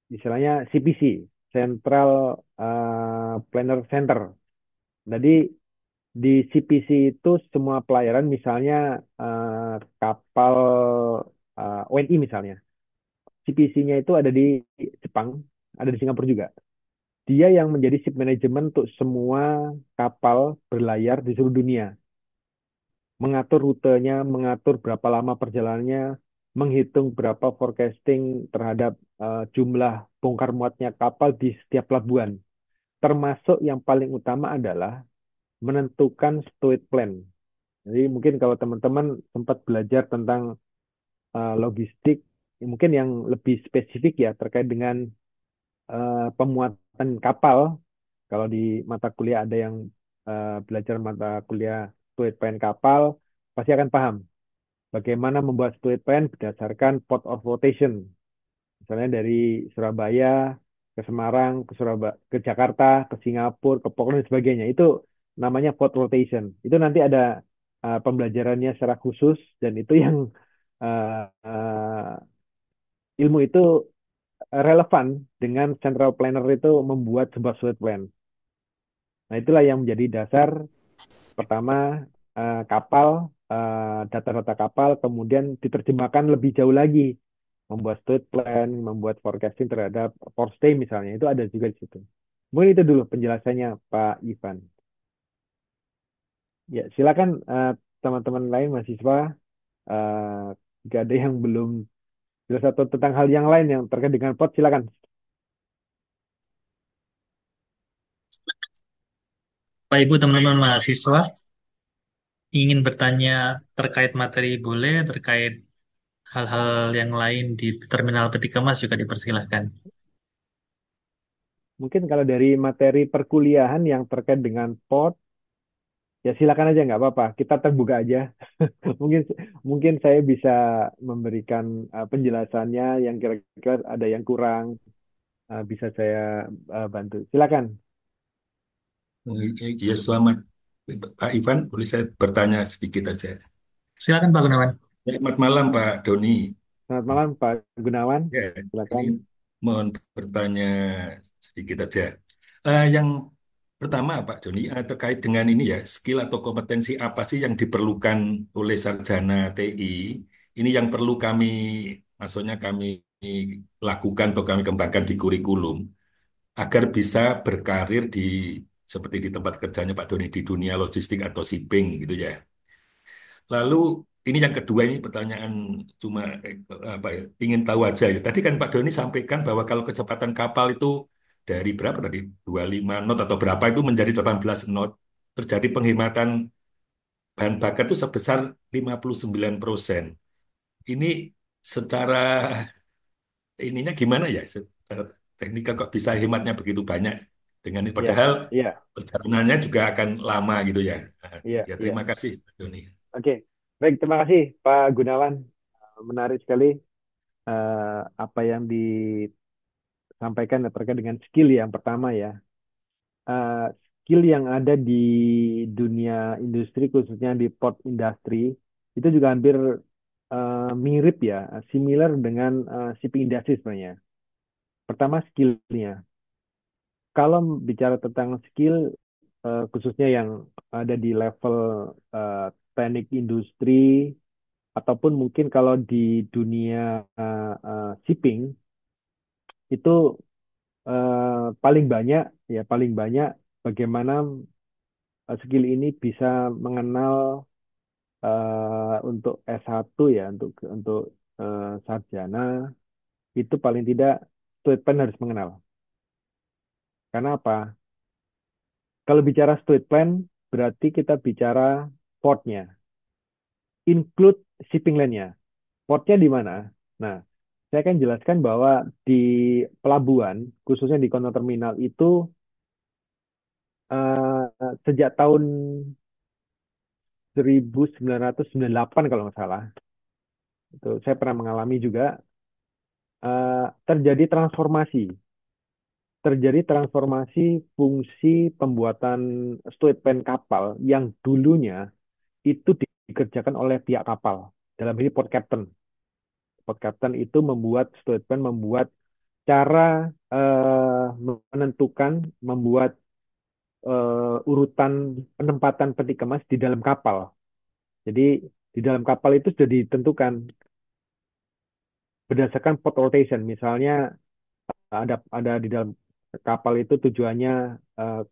istilahnya CPC, Central Planner Center. Jadi di CPC itu semua pelayaran, misalnya kapal ONI misalnya, CPC-nya itu ada di Jepang, ada di Singapura juga. Dia yang menjadi ship management untuk semua kapal berlayar di seluruh dunia. Mengatur rutenya, mengatur berapa lama perjalanannya, menghitung berapa forecasting terhadap jumlah bongkar muatnya kapal di setiap pelabuhan. Termasuk yang paling utama adalah menentukan stowage plan. Jadi mungkin kalau teman-teman sempat belajar tentang logistik, mungkin yang lebih spesifik ya terkait dengan pemuatan kapal. Kalau di mata kuliah ada yang belajar mata kuliah stowage plan kapal, pasti akan paham bagaimana membuat stowage plan berdasarkan port of rotation. Misalnya dari Surabaya ke Semarang, ke Surabaya, ke Jakarta, ke Singapura, ke Pokok dan sebagainya. Itu namanya port rotation. Itu nanti ada pembelajarannya secara khusus, dan itu yang uh, uh, ilmu itu relevan dengan central planner itu membuat sebuah suite plan. Nah, itulah yang menjadi dasar pertama kapal, data-data kapal, kemudian diterjemahkan lebih jauh lagi, membuat state plan, membuat forecasting terhadap port stay misalnya, itu ada juga di situ. Mungkin itu dulu penjelasannya Pak Ivan. Ya, silakan teman-teman lain mahasiswa, eh, jika ada yang belum jelas atau tentang hal yang lain yang terkait dengan port, silakan. Pak Ibu, teman-teman mahasiswa, ingin bertanya terkait materi boleh, terkait hal-hal yang lain di terminal peti kemas juga dipersilahkan. Mungkin kalau dari materi perkuliahan yang terkait dengan port, ya silakan aja, nggak apa-apa. Kita terbuka aja. Mungkin mungkin saya bisa memberikan penjelasannya yang kira-kira ada yang kurang, bisa saya bantu. Silakan. Oke, ya selamat Pak Ivan, boleh saya bertanya sedikit aja? Silakan Pak Gunawan. Selamat malam Pak Doni. Selamat malam Pak Gunawan. Ya, ini Silakan. mohon bertanya sedikit aja. Yang pertama Pak Doni, terkait dengan ini ya, skill atau kompetensi apa sih yang diperlukan oleh sarjana TI? Ini yang perlu kami, maksudnya kami lakukan atau kami kembangkan di kurikulum agar bisa berkarir di seperti di tempat kerjanya Pak Doni di dunia logistik atau shipping gitu ya. Lalu ini yang kedua ini pertanyaan cuma apa ya, ingin tahu aja ya. Tadi kan Pak Doni sampaikan bahwa kalau kecepatan kapal itu dari berapa tadi 25 knot atau berapa itu menjadi 18 knot, terjadi penghematan bahan bakar itu sebesar 59%. Ini secara ininya gimana ya? Secara teknikal kok bisa hematnya begitu banyak dengan ini? Iya, Padahal iya, perjalanannya juga akan lama gitu ya. Nah, iya, ya iya. terima kasih Pak Doni. Oke, baik. Terima kasih Pak Gunawan. Menarik sekali apa yang disampaikan terkait dengan skill yang pertama ya. Eh, Skill yang ada di dunia industri, khususnya di port industry, itu juga hampir mirip ya, similar dengan shipping industry sebenarnya. Pertama skillnya. Kalau bicara tentang skill, khususnya yang ada di level eh, teknik industri, ataupun mungkin kalau di dunia shipping, itu paling banyak, ya paling banyak bagaimana skill ini bisa mengenal untuk S1 ya, untuk sarjana, itu paling tidak Stoipen harus mengenal. Karena apa? Kalau bicara Stoipen plan, berarti kita bicara portnya, include shipping lane-nya. Portnya di mana? Nah, saya akan jelaskan bahwa di pelabuhan, khususnya di konter terminal itu sejak tahun 1998 kalau nggak salah, itu saya pernah mengalami juga terjadi transformasi fungsi pembuatan steward pen kapal yang dulunya itu dikerjakan oleh pihak kapal, dalam ini port captain. Port captain itu membuat steward pen, membuat cara menentukan, membuat urutan penempatan peti kemas di dalam kapal. Jadi di dalam kapal itu sudah ditentukan berdasarkan port rotation. Misalnya ada di dalam kapal itu tujuannya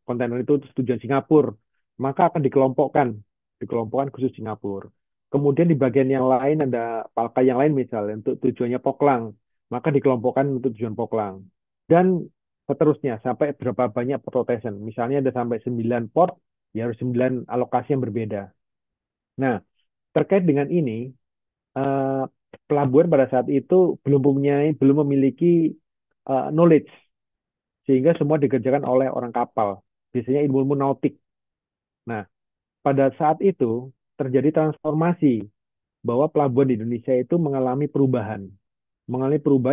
kontainer itu tujuan Singapura, maka akan dikelompokkan khusus Singapura. Kemudian di bagian yang lain ada palka yang lain misalnya untuk tujuannya Poklang, maka dikelompokkan untuk tujuan Poklang. Dan seterusnya sampai berapa banyak port rotation. Misalnya ada sampai 9 port, ya harus 9 alokasi yang berbeda. Nah, terkait dengan ini, eh, pelabuhan pada saat itu belum memiliki knowledge, sehingga semua dikerjakan oleh orang kapal, biasanya ilmu-ilmu nautik. Nah, pada saat itu terjadi transformasi bahwa pelabuhan di Indonesia itu mengalami perubahan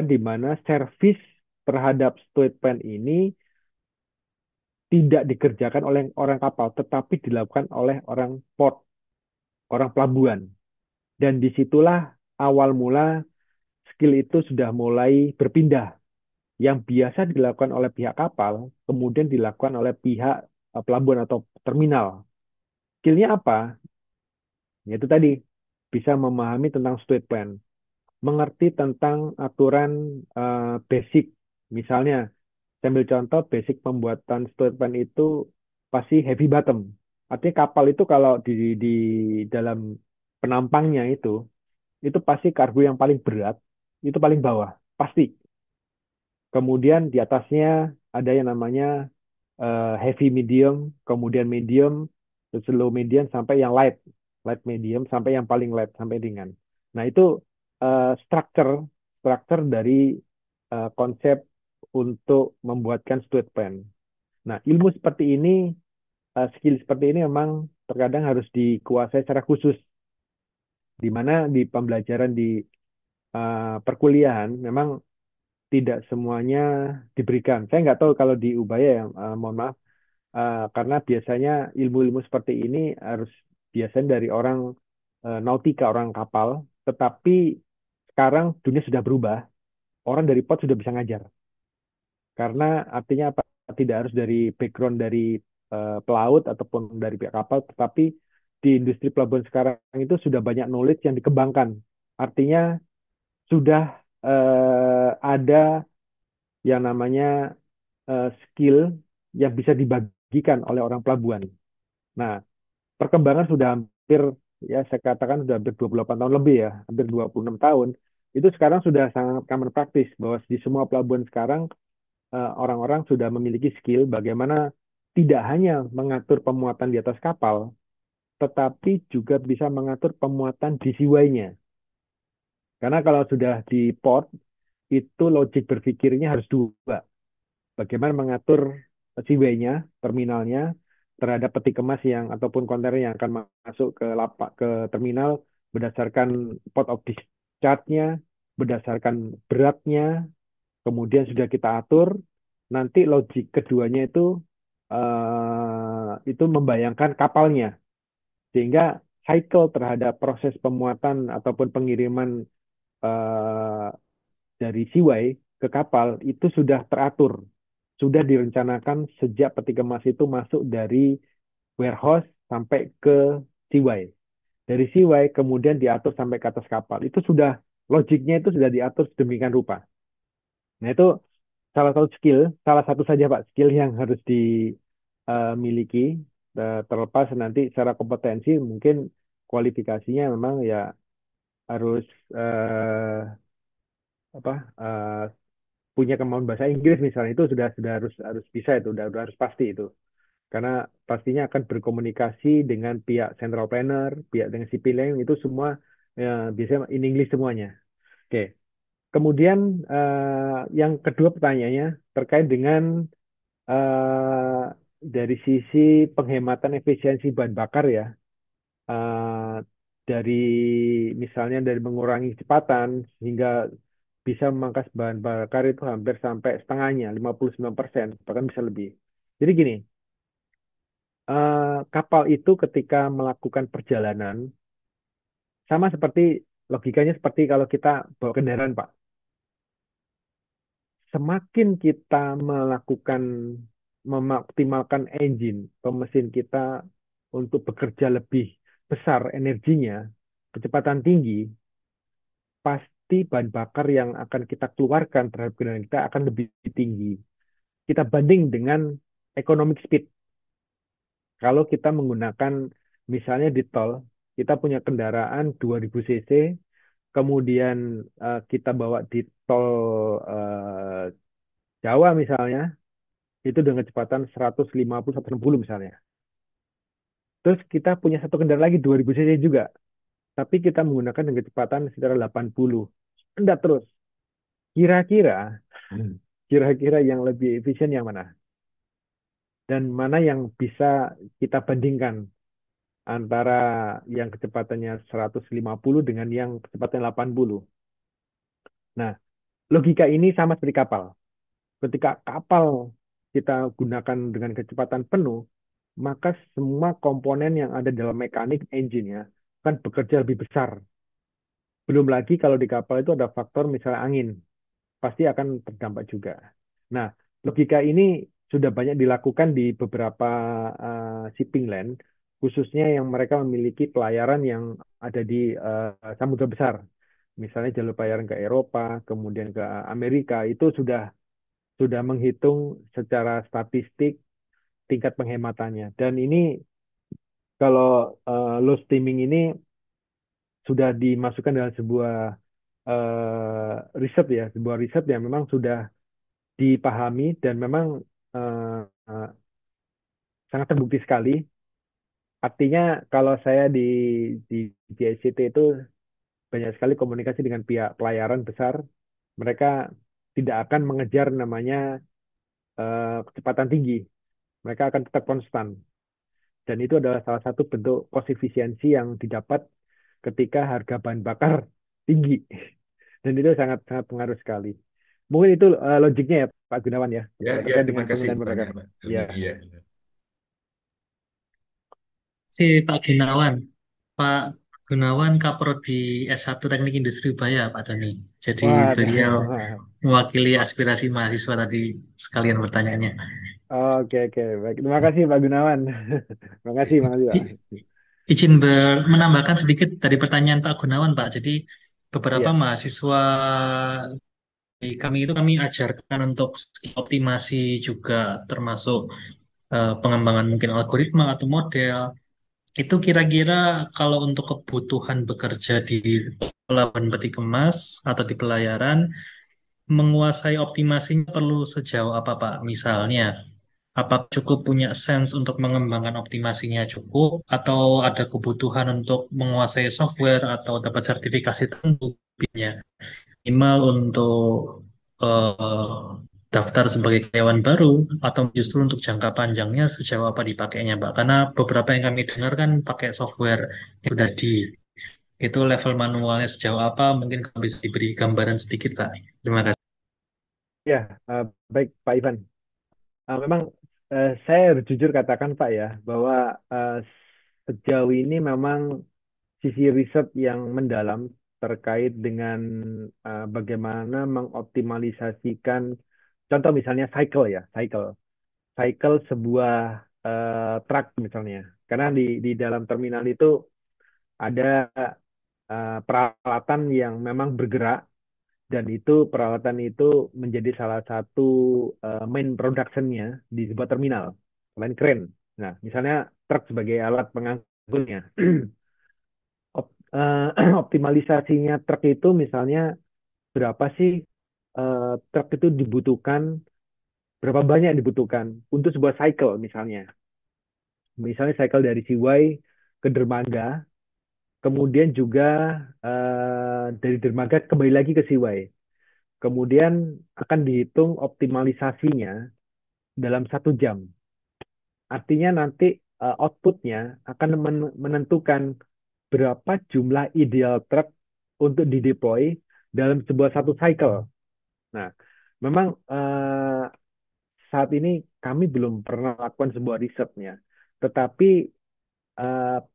di mana servis terhadap steward pen ini tidak dikerjakan oleh orang kapal, tetapi dilakukan oleh orang port, orang pelabuhan. Dan disitulah awal mula skill itu sudah mulai berpindah. Yang biasa dilakukan oleh pihak kapal, kemudian dilakukan oleh pihak pelabuhan atau terminal. Skillnya apa? Yaitu tadi, bisa memahami tentang steward plan, mengerti tentang aturan basic. Misalnya, saya ambil contoh basic pembuatan steward plan itu pasti heavy bottom. Artinya kapal itu kalau di dalam penampangnya itu pasti kargo yang paling berat, itu paling bawah, pasti. Kemudian di atasnya ada yang namanya heavy medium, kemudian medium, terus low medium sampai yang light medium sampai yang paling light sampai ringan. Nah itu structure structure dari konsep untuk membuatkan steward pen. Nah ilmu seperti ini, skill seperti ini memang terkadang harus dikuasai secara khusus, di mana di pembelajaran di perkuliahan memang tidak semuanya diberikan. Saya nggak tahu kalau di Ubaya ya, mohon maaf, Karena biasanya ilmu-ilmu seperti ini harus biasanya dari orang nautika, orang kapal. Tetapi sekarang dunia sudah berubah. Orang dari port sudah bisa ngajar. Karena artinya apa? Tidak harus dari background dari pelaut ataupun dari pihak kapal, tetapi di industri pelabuhan sekarang itu sudah banyak knowledge yang dikembangkan. Artinya sudah ada yang namanya skill yang bisa dibagikan oleh orang pelabuhan. Nah, perkembangan sudah hampir, ya saya katakan sudah hampir 28 tahun lebih ya, hampir 26 tahun. Itu sekarang sudah sangat common practice bahwa di semua pelabuhan sekarang orang-orang sudah memiliki skill bagaimana tidak hanya mengatur pemuatan di atas kapal, tetapi juga bisa mengatur pemuatan di seaway-nya. Karena kalau sudah di port, itu logik berpikirnya harus dua. Bagaimana mengatur seaway-nya, terminalnya, terhadap peti kemas yang ataupun kontainer yang akan masuk ke lapak ke terminal berdasarkan port of discharge-nya, berdasarkan beratnya, kemudian sudah kita atur, nanti logik keduanya itu membayangkan kapalnya, sehingga cycle terhadap proses pemuatan ataupun pengiriman eh, dari seaway ke kapal itu sudah teratur, sudah direncanakan sejak peti kemas itu masuk dari warehouse sampai ke seaway. Dari seaway kemudian diatur sampai ke atas kapal. Itu sudah logiknya itu sudah diatur sedemikian rupa. Nah, itu salah satu skill, salah satu saja Pak, skill yang harus dimiliki. Terlepas nanti secara kompetensi mungkin kualifikasinya memang ya harus apa punya kemampuan bahasa Inggris misalnya, itu sudah harus bisa, itu udah harus pasti itu. Karena pastinya akan berkomunikasi dengan pihak central planner, pihak dengan civilian, itu semua biasanya in English semuanya. Oke. Kemudian yang kedua pertanyaannya terkait dengan eh, dari sisi penghematan efisiensi bahan bakar ya. Eh, dari misalnya dari mengurangi kecepatan sehingga bisa memangkas bahan bakar itu hampir sampai setengahnya, 59%, bahkan bisa lebih. Jadi gini, kapal itu ketika melakukan perjalanan sama seperti logikanya seperti kalau kita bawa kendaraan, Pak. Semakin kita melakukan memaksimalkan engine mesin kita untuk bekerja lebih besar energinya, kecepatan tinggi, pasti bahan bakar yang akan kita keluarkan terhadap kendaraan kita akan lebih tinggi. Kita banding dengan economic speed. Kalau kita menggunakan misalnya di tol, kita punya kendaraan 2000 cc, kemudian kita bawa di tol Jawa misalnya, itu dengan kecepatan 150-160 misalnya. Terus kita punya satu kendaraan lagi 2000 cc juga, tapi kita menggunakan dengan kecepatan sekitar 80. Enggak terus. Kira-kira, kira-kira yang lebih efisien yang mana? Dan mana yang bisa kita bandingkan antara yang kecepatannya 150 dengan yang kecepatan 80? Nah, logika ini sama seperti kapal. Ketika kapal kita gunakan dengan kecepatan penuh, maka semua komponen yang ada dalam mekanik engine-nya kan bekerja lebih besar. Belum lagi kalau di kapal itu ada faktor misalnya angin, pasti akan terdampak juga. Nah, logika ini sudah banyak dilakukan di beberapa shipping line, khususnya yang mereka memiliki pelayaran yang ada di samudra besar. Misalnya jalur pelayaran ke Eropa, kemudian ke Amerika, itu sudah menghitung secara statistik tingkat penghematannya. Dan ini kalau low steaming ini sudah dimasukkan dalam sebuah riset ya, sebuah riset yang memang sudah dipahami dan memang eh, eh, sangat terbukti sekali. Artinya kalau saya di GICT itu banyak sekali komunikasi dengan pihak pelayaran besar, mereka tidak akan mengejar namanya kecepatan tinggi, mereka akan tetap konstan. Dan itu adalah salah satu bentuk cost efisiensi yang didapat ketika harga bahan bakar tinggi. Dan itu sangat sangat pengaruh sekali. Mungkin itu logiknya ya Pak Gunawan ya, Ya, ya, terkait terima dengan kasih penggunaan bahan banyak bakar. Pak Ya, Doni. Iya. Si Pak Gunawan. Pak Gunawan Kaprodi S1 Teknik Industri Ubaya, Pak Doni. Jadi beliau Waduh. mewakili aspirasi mahasiswa tadi sekalian bertanyaannya. Oke, oke. Baik. Terima kasih Pak Gunawan. Terima kasih Pak. I- izin menambahkan sedikit dari pertanyaan Pak Gunawan, Pak. Jadi beberapa Iya. mahasiswa di kami itu kami ajarkan untuk skill optimasi juga termasuk pengembangan mungkin algoritma atau model. Itu kira-kira kalau untuk kebutuhan bekerja di pelabuhan peti kemas atau di pelayaran, menguasai optimasinya perlu sejauh apa, Pak? Misalnya, apa cukup punya sense untuk mengembangkan optimasinya cukup, atau ada kebutuhan untuk menguasai software atau dapat sertifikasi tertentu, ya, minimal untuk eh, daftar sebagai karyawan baru, atau justru untuk jangka panjangnya sejauh apa dipakainya, Pak? Karena beberapa yang kami dengar kan pakai software yang sudah di itu level manualnya sejauh apa, mungkin kalau bisa diberi gambaran sedikit, Pak. Terima kasih. Ya, baik Pak Ivan. Memang saya harus jujur katakan Pak ya, bahwa eh, sejauh ini memang sisi riset yang mendalam terkait dengan bagaimana mengoptimalisasikan, contoh misalnya cycle ya, cycle sebuah truck misalnya. Karena di dalam terminal itu ada peralatan yang memang bergerak dan itu peralatan itu menjadi salah satu main productionnya di sebuah terminal selain crane. Nah, misalnya truk sebagai alat pengangkutnya. Optimalisasinya truk itu misalnya berapa sih truk itu dibutuhkan, berapa banyak dibutuhkan untuk sebuah cycle misalnya. Misalnya cycle dari Siwai ke dermaga, kemudian juga dari dermaga kembali lagi ke Siwai. Kemudian akan dihitung optimalisasinya dalam 1 jam. Artinya nanti outputnya akan menentukan berapa jumlah ideal truk untuk dideploy dalam sebuah satu cycle. Nah, memang saat ini kami belum pernah lakukan sebuah risetnya, tetapi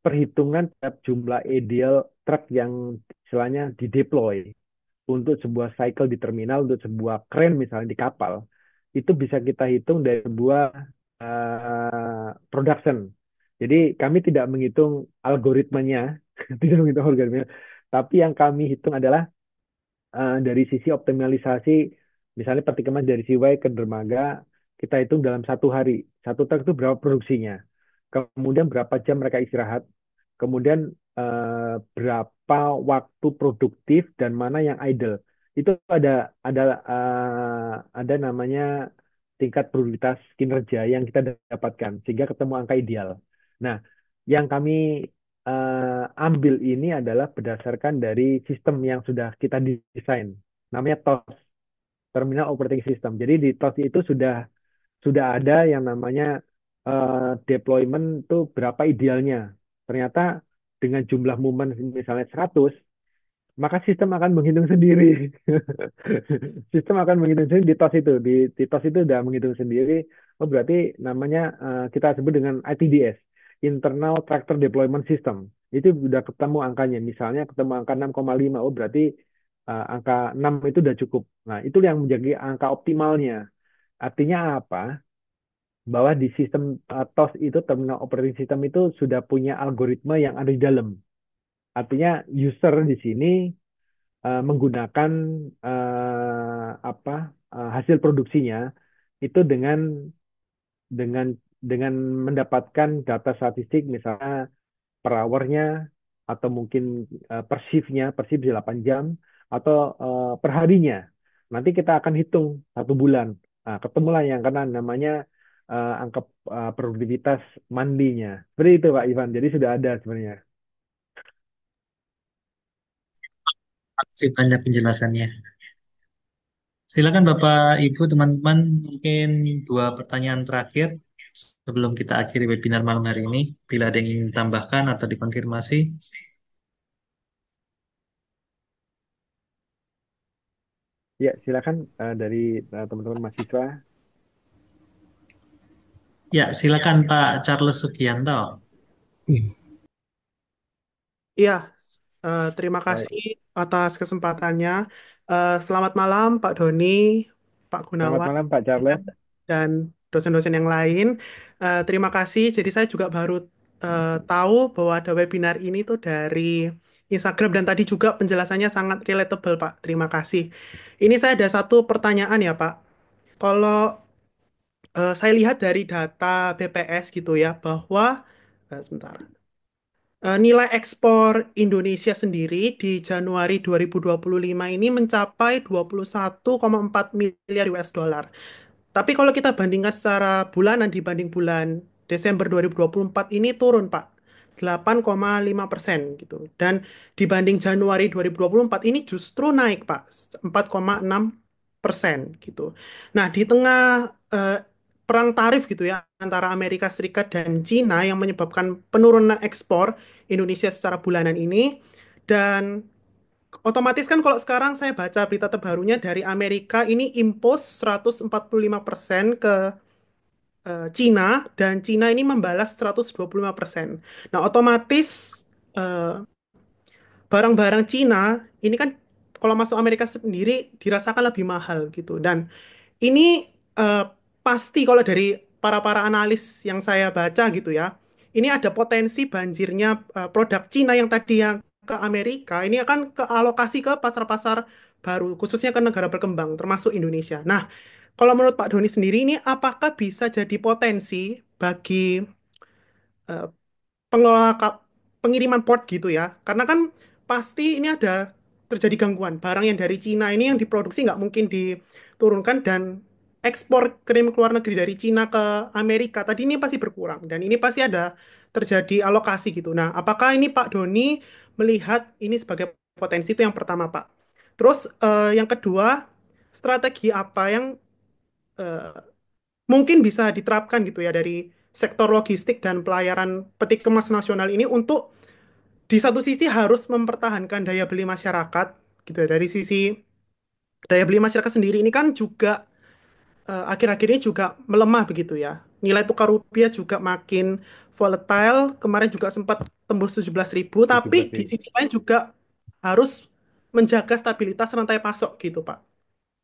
perhitungan terhadap jumlah ideal truk yang istilahnya dideploy untuk sebuah cycle di terminal, untuk sebuah crane misalnya di kapal, itu bisa kita hitung dari sebuah production. Jadi kami tidak menghitung algoritmanya, tidak menghitung algoritmanya, tapi yang kami hitung adalah dari sisi optimalisasi, misalnya peti kemas dari Siwai ke dermaga, kita hitung dalam 1 hari. Satu truk itu berapa produksinya. Kemudian berapa jam mereka istirahat. Kemudian berapa waktu produktif dan mana yang idle. Itu ada namanya tingkat produktivitas kinerja yang kita dapatkan sehingga ketemu angka ideal. Nah, yang kami ambil ini adalah berdasarkan dari sistem yang sudah kita desain. Namanya TOS, Terminal Operating System. Jadi di TOS itu sudah ada yang namanya deployment itu berapa idealnya. Ternyata dengan jumlah momen misalnya 100, maka sistem akan menghitung sendiri. Sistem akan menghitung sendiri di TOS itu. Di TOS itu sudah menghitung sendiri. Oh, berarti namanya kita sebut dengan ITDS, Internal Tractor Deployment System. Itu sudah ketemu angkanya. Misalnya ketemu angka 6,5. Oh, berarti angka 6 itu sudah cukup. Nah, itu yang menjadi angka optimalnya. Artinya apa? Bahwa di sistem TOS itu, Terminal Operating System itu sudah punya algoritma yang ada di dalam. Artinya user di sini menggunakan apa hasil produksinya itu dengan dengan mendapatkan data statistik misalnya per hour-nya atau mungkin per shift 8 jam atau per harinya. Nanti kita akan hitung 1 bulan. Nah, ketemulah yang karena namanya angka produktivitas mandinya. Seperti itu Pak Ivan. Jadi sudah ada sebenarnya. Terima kasih banyak penjelasannya. Silakan Bapak, Ibu, teman-teman, mungkin 2 pertanyaan terakhir sebelum kita akhiri webinar malam hari ini. Bila ada yang ingin ditambahkan atau dikonfirmasi. Ya, silakan dari teman-teman mahasiswa. Ya, silakan Pak Charles Sugianto. Iya, terima Baik. kasih atas kesempatannya. Selamat malam Pak Doni, Pak Selamat Gunawan, malam Pak Charles. dan dosen-dosen yang lain. Terima kasih. Jadi saya juga baru tahu bahwa ada webinar ini tuh dari Instagram dan tadi juga penjelasannya sangat relatable Pak. Terima kasih. Ini saya ada satu pertanyaan ya Pak. Kalau saya lihat dari data BPS gitu ya bahwa sebentar. Nilai ekspor Indonesia sendiri di Januari 2025 ini mencapai 21,4 miliar US dollar. Tapi kalau kita bandingkan secara bulanan dibanding bulan Desember 2024 ini turun, Pak. 8,5% gitu. Dan dibanding Januari 2024 ini justru naik, Pak. 4,6% gitu. Nah, di tengah eh, perang tarif gitu ya antara Amerika Serikat dan Cina yang menyebabkan penurunan ekspor Indonesia secara bulanan ini dan otomatis kan kalau sekarang saya baca berita terbarunya dari Amerika ini impos 145% ke Cina dan Cina ini membalas 125%. Nah, otomatis eh, barang-barang Cina ini kan kalau masuk Amerika sendiri dirasakan lebih mahal gitu. Dan ini pasti kalau dari para analis yang saya baca gitu ya, ini ada potensi banjirnya produk Cina yang tadi yang ke Amerika, ini akan kealokasi ke pasar-pasar baru, khususnya ke negara berkembang, termasuk Indonesia. Nah, kalau menurut Pak Doni sendiri ini apakah bisa jadi potensi bagi eh, pengelola pengiriman port gitu ya. Karena kan pasti ini ada terjadi gangguan. Barang yang dari Cina ini yang diproduksi nggak mungkin diturunkan dan ekspor krim ke luar negeri dari Cina ke Amerika tadi ini pasti berkurang dan ini pasti ada terjadi alokasi gitu. Nah, apakah ini Pak Doni melihat ini sebagai potensi itu yang pertama, Pak. Terus yang kedua, strategi apa yang eh, mungkin bisa diterapkan gitu ya dari sektor logistik dan pelayaran peti kemas nasional ini untuk di satu sisi harus mempertahankan daya beli masyarakat gitu ya. Dari sisi daya beli masyarakat sendiri ini kan juga akhir-akhir ini juga melemah begitu ya. Nilai tukar rupiah juga makin volatile. Kemarin juga sempat tembus 17.000, tapi 17 di ribu. sisi lain juga harus menjaga stabilitas rantai pasok gitu, Pak.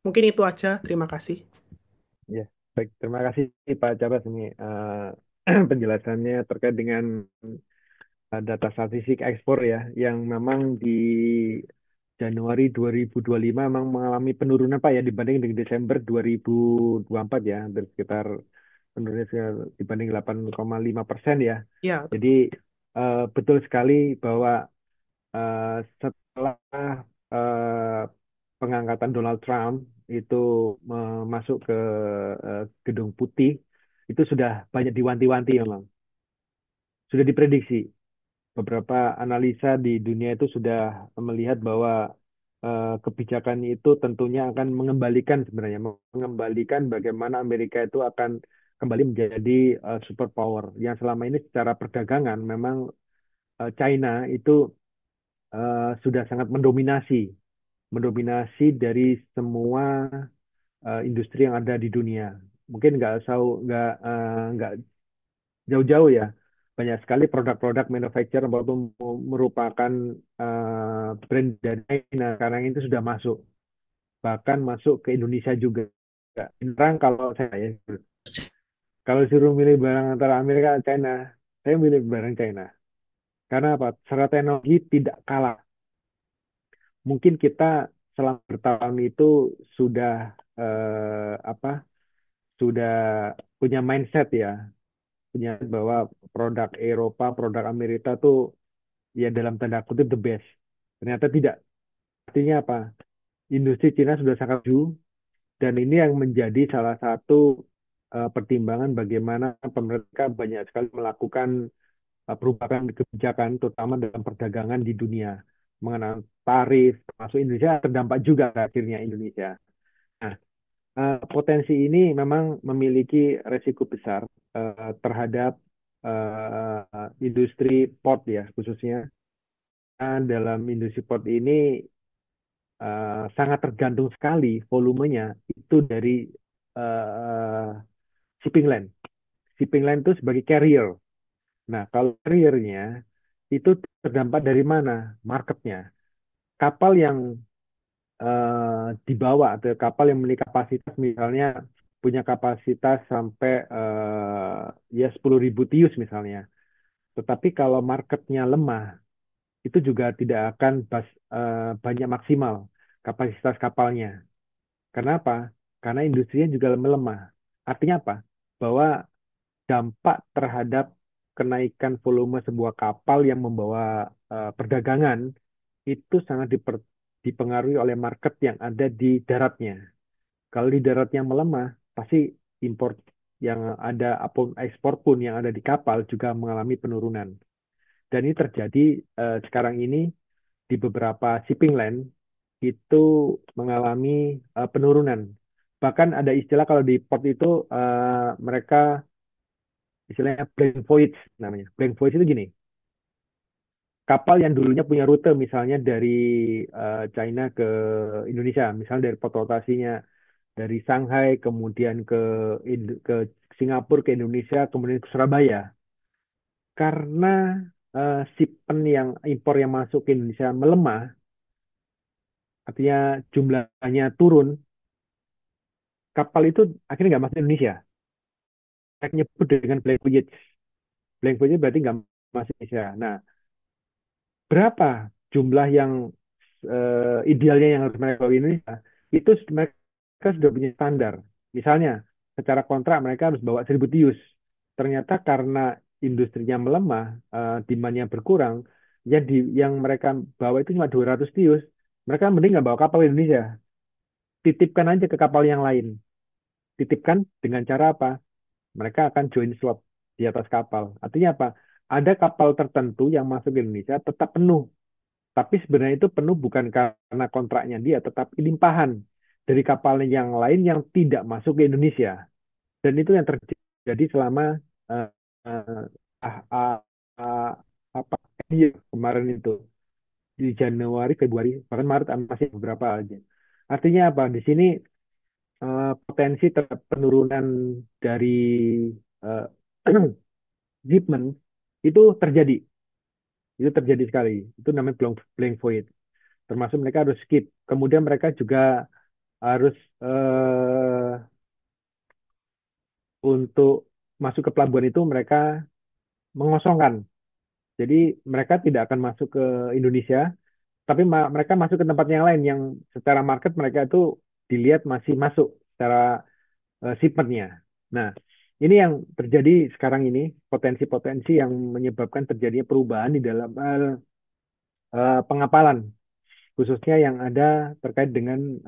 Mungkin itu aja. Terima kasih. Ya, baik. Terima kasih Pak Charles ini penjelasannya terkait dengan data statistik ekspor ya, yang memang di Januari 2025 memang mengalami penurunan Pak ya dibanding dengan Desember 2024 ya, hampir sekitar penurunan dibanding 8,5% ya. Ya, Jadi betul sekali bahwa setelah eh, pengangkatan Donald Trump itu masuk ke Gedung Putih, itu sudah banyak diwanti-wanti memang, sudah diprediksi. Beberapa analisa di dunia itu sudah melihat bahwa kebijakan itu tentunya akan mengembalikan sebenarnya, mengembalikan bagaimana Amerika itu akan kembali menjadi superpower yang selama ini secara perdagangan memang China itu sudah sangat mendominasi dari semua industri yang ada di dunia. Mungkin nggak jauh-jauh ya. Banyak sekali produk-produk manufacturer walaupun merupakan brand dari China sekarang itu sudah masuk, bahkan masuk ke Indonesia juga. Sekarang kalau saya ya, kalau suruh milih barang antara Amerika dan China, saya milih barang China. Karena apa? Secara teknologi tidak kalah. Mungkin kita selama bertahun itu sudah apa? Sudah punya mindset ya, punya bahwa produk Eropa, produk Amerika tuh ya dalam tanda kutip the best. Ternyata tidak. Artinya apa? Industri Cina sudah sangat maju dan ini yang menjadi salah satu pertimbangan bagaimana pemerintah banyak sekali melakukan perubahan kebijakan terutama dalam perdagangan di dunia mengenai tarif termasuk Indonesia terdampak juga akhirnya Indonesia. Nah, potensi ini memang memiliki resiko besar terhadap industri port ya khususnya. Dalam industri port ini sangat tergantung sekali volumenya itu dari uh, shipping line. Shipping line itu sebagai carrier. Nah, kalau carrier-nya itu terdampak dari mana? Marketnya. Kapal yang dibawa atau kapal yang memiliki kapasitas misalnya punya kapasitas sampai ya 10.000 TEU misalnya. Tetapi kalau marketnya lemah, itu juga tidak akan banyak maksimal kapasitas kapalnya. Karena apa? Karena industrinya juga melemah. Artinya apa? Bahwa dampak terhadap kenaikan volume sebuah kapal yang membawa perdagangan itu sangat dipengaruhi oleh market yang ada di daratnya. Kalau di daratnya melemah, pasti impor yang ada apun ekspor pun yang ada di kapal juga mengalami penurunan. Dan ini terjadi sekarang ini di beberapa shipping line itu mengalami penurunan. Bahkan ada istilah kalau di port itu mereka istilahnya blank voyage namanya. Blank voyage itu gini, kapal yang dulunya punya rute misalnya dari China ke Indonesia, misalnya dari port rotasinya dari Shanghai kemudian ke Singapura ke Indonesia kemudian ke Surabaya. Karena shipment yang impor yang masuk ke Indonesia melemah, artinya jumlahnya turun, kapal itu akhirnya nggak masuk Indonesia. Saya nyebut dengan blank voyage. Blank voyage berarti nggak masuk Indonesia. Nah, berapa jumlah yang idealnya yang harus mereka bawa Indonesia? Itu mereka sudah punya standar. Misalnya, secara kontrak mereka harus bawa 1.000 tius. Ternyata karena industrinya melemah, demand-nya berkurang, jadi yang mereka bawa itu cuma 200 tius. Mereka mending nggak bawa kapal Indonesia. Titipkan aja ke kapal yang lain. Titipkan dengan cara apa? Mereka akan join slot di atas kapal. Artinya apa? Ada kapal tertentu yang masuk ke Indonesia tetap penuh. Tapi sebenarnya itu penuh bukan karena kontraknya dia, tetapi limpahan dari kapal yang lain yang tidak masuk ke Indonesia. Dan itu yang terjadi selama uh, uh, uh, uh, apa kemarin itu di Januari, Februari, bahkan Maret masih beberapa aja. Artinya apa? Di sini potensi penurunan dari uh, shipment itu terjadi. Itu terjadi sekali. Itu namanya blank void. Termasuk mereka harus skip. Kemudian mereka juga harus untuk masuk ke pelabuhan itu mereka mengosongkan. Jadi mereka tidak akan masuk ke Indonesia, tapi mereka masuk ke tempat yang lain yang secara market mereka itu dilihat masih masuk secara shipment-nya. Nah, ini yang terjadi sekarang ini, potensi-potensi yang menyebabkan terjadinya perubahan di dalam pengapalan, khususnya yang ada terkait dengan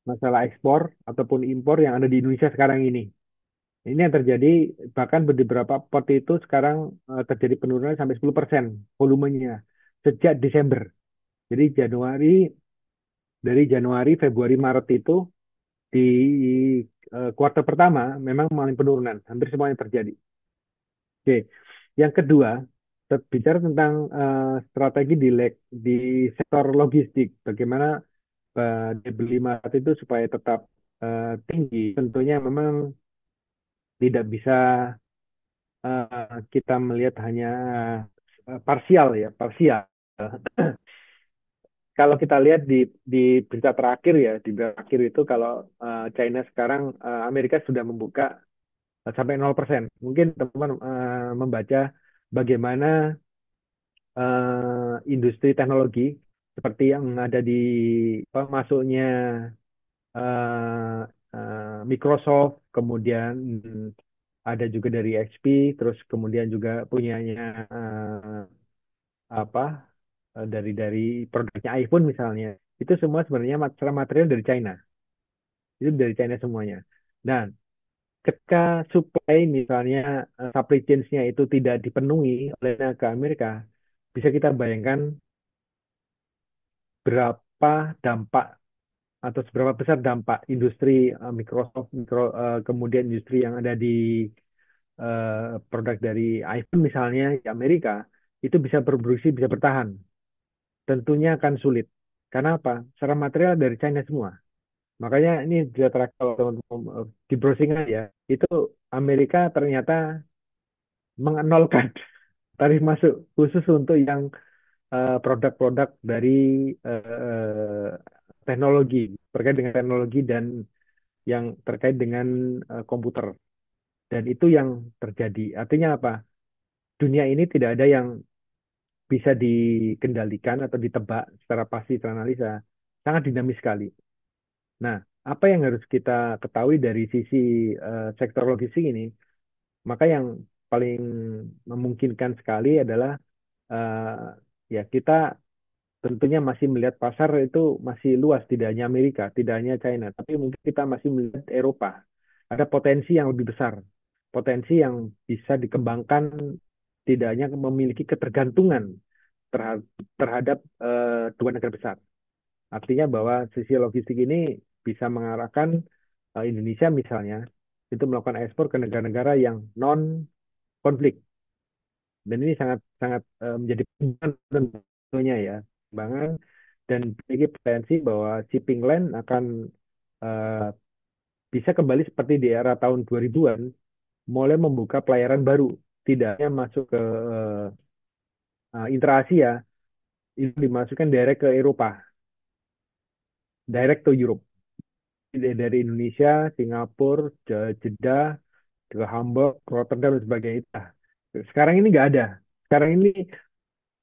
masalah ekspor ataupun impor yang ada di Indonesia sekarang ini. Ini yang terjadi, bahkan di beberapa port itu sekarang terjadi penurunan sampai 10% volumenya sejak Desember. Jadi dari Januari, Februari, Maret itu di kuartal pertama memang mengalami penurunan, hampir semuanya terjadi. Oke, yang kedua, bicara tentang strategi di sektor logistik, bagaimana daya beli masyarakat itu supaya tetap tinggi. Tentunya memang tidak bisa kita melihat hanya parsial ya, parsial. Kalau kita lihat di berita terakhir ya, di berita terakhir itu kalau China sekarang Amerika sudah membuka sampai 0%. Mungkin teman-teman membaca bagaimana industri teknologi seperti yang ada di masuknya Microsoft, kemudian ada juga dari HP, terus kemudian juga punyanya apa dari produknya iPhone misalnya, itu semua sebenarnya material dari China, itu dari China semuanya. Dan ketika supply misalnya supply chain-nya itu tidak dipenuhi oleh ke Amerika, bisa kita bayangkan berapa dampak atau seberapa besar dampak industri Microsoft, kemudian industri yang ada di produk dari iPhone misalnya di Amerika itu bisa berproduksi, bisa bertahan. Tentunya akan sulit. Karena apa? Secara material dari China semua. Makanya ini juga terakhir kalau teman-teman di browsing aja, itu Amerika ternyata mengenolkan tarif masuk khusus untuk yang produk-produk dari teknologi, terkait dengan teknologi dan yang terkait dengan komputer. Dan itu yang terjadi. Artinya apa? Dunia ini tidak ada yang bisa dikendalikan atau ditebak secara pasti, secara analisa. Sangat dinamis sekali. Nah, apa yang harus kita ketahui dari sisi sektor logistik ini? Maka yang paling memungkinkan sekali adalah ya kita tentunya masih melihat pasar itu masih luas, tidak hanya Amerika, tidak hanya China, tapi mungkin kita masih melihat Eropa. Ada potensi yang lebih besar, potensi yang bisa dikembangkan tidak hanya memiliki ketergantungan terhadap dua negara besar. Artinya bahwa sisi logistik ini bisa mengarahkan Indonesia misalnya itu melakukan ekspor ke negara-negara yang non konflik. Dan ini sangat sangat menjadi pertimbangan tentunya ya, pertimbangan dan memiliki potensi bahwa shipping line akan eh, bisa kembali seperti di era tahun 2000-an, mulai membuka pelayaran baru, tidak hanya masuk ke intra-Asia, itu dimasukkan direct ke Eropa, direct to Europe. Dari Indonesia, Singapura, Jeddah, ke Hamburg, Rotterdam, dan sebagainya. Nah, sekarang ini nggak ada. Sekarang ini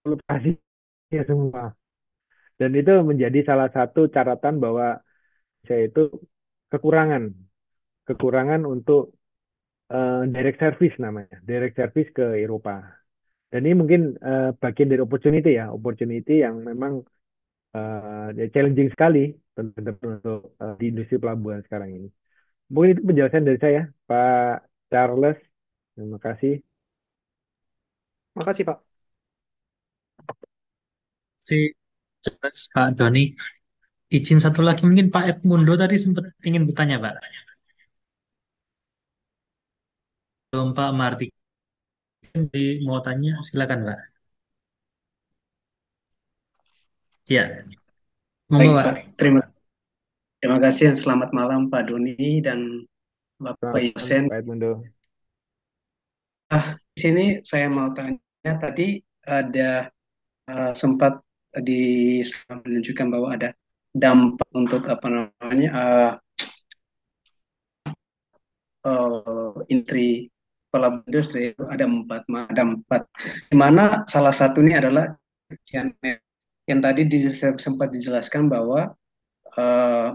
lokasinya semua. Dan itu menjadi salah satu catatan bahwa saya itu kekurangan, kekurangan untuk direct service namanya, direct service ke Eropa. Dan ini mungkin bagian dari opportunity ya, opportunity yang memang ya challenging sekali teman-teman untuk di industri pelabuhan sekarang ini. Mungkin itu penjelasan dari saya, Pak Charles. Terima kasih. Makasih, Pak. Si jelas, Pak Doni. Izin satu lagi mungkin Pak Edmundo tadi sempat ingin bertanya, Pak. Belum Pak Marti mau tanya, silakan, Pak. Ya, monggo, Baik, Pak. Pak. Terima kasih dan selamat malam Pak Doni dan Bapak Selamat malam, Yosen. Pak Edmundo. Di sini saya mau tanya tadi ada sempat menunjukkan bahwa ada dampak untuk apa namanya industri pelabuhan industri itu ada empat. Di mana salah satunya adalah yang tadi sempat dijelaskan bahwa eh,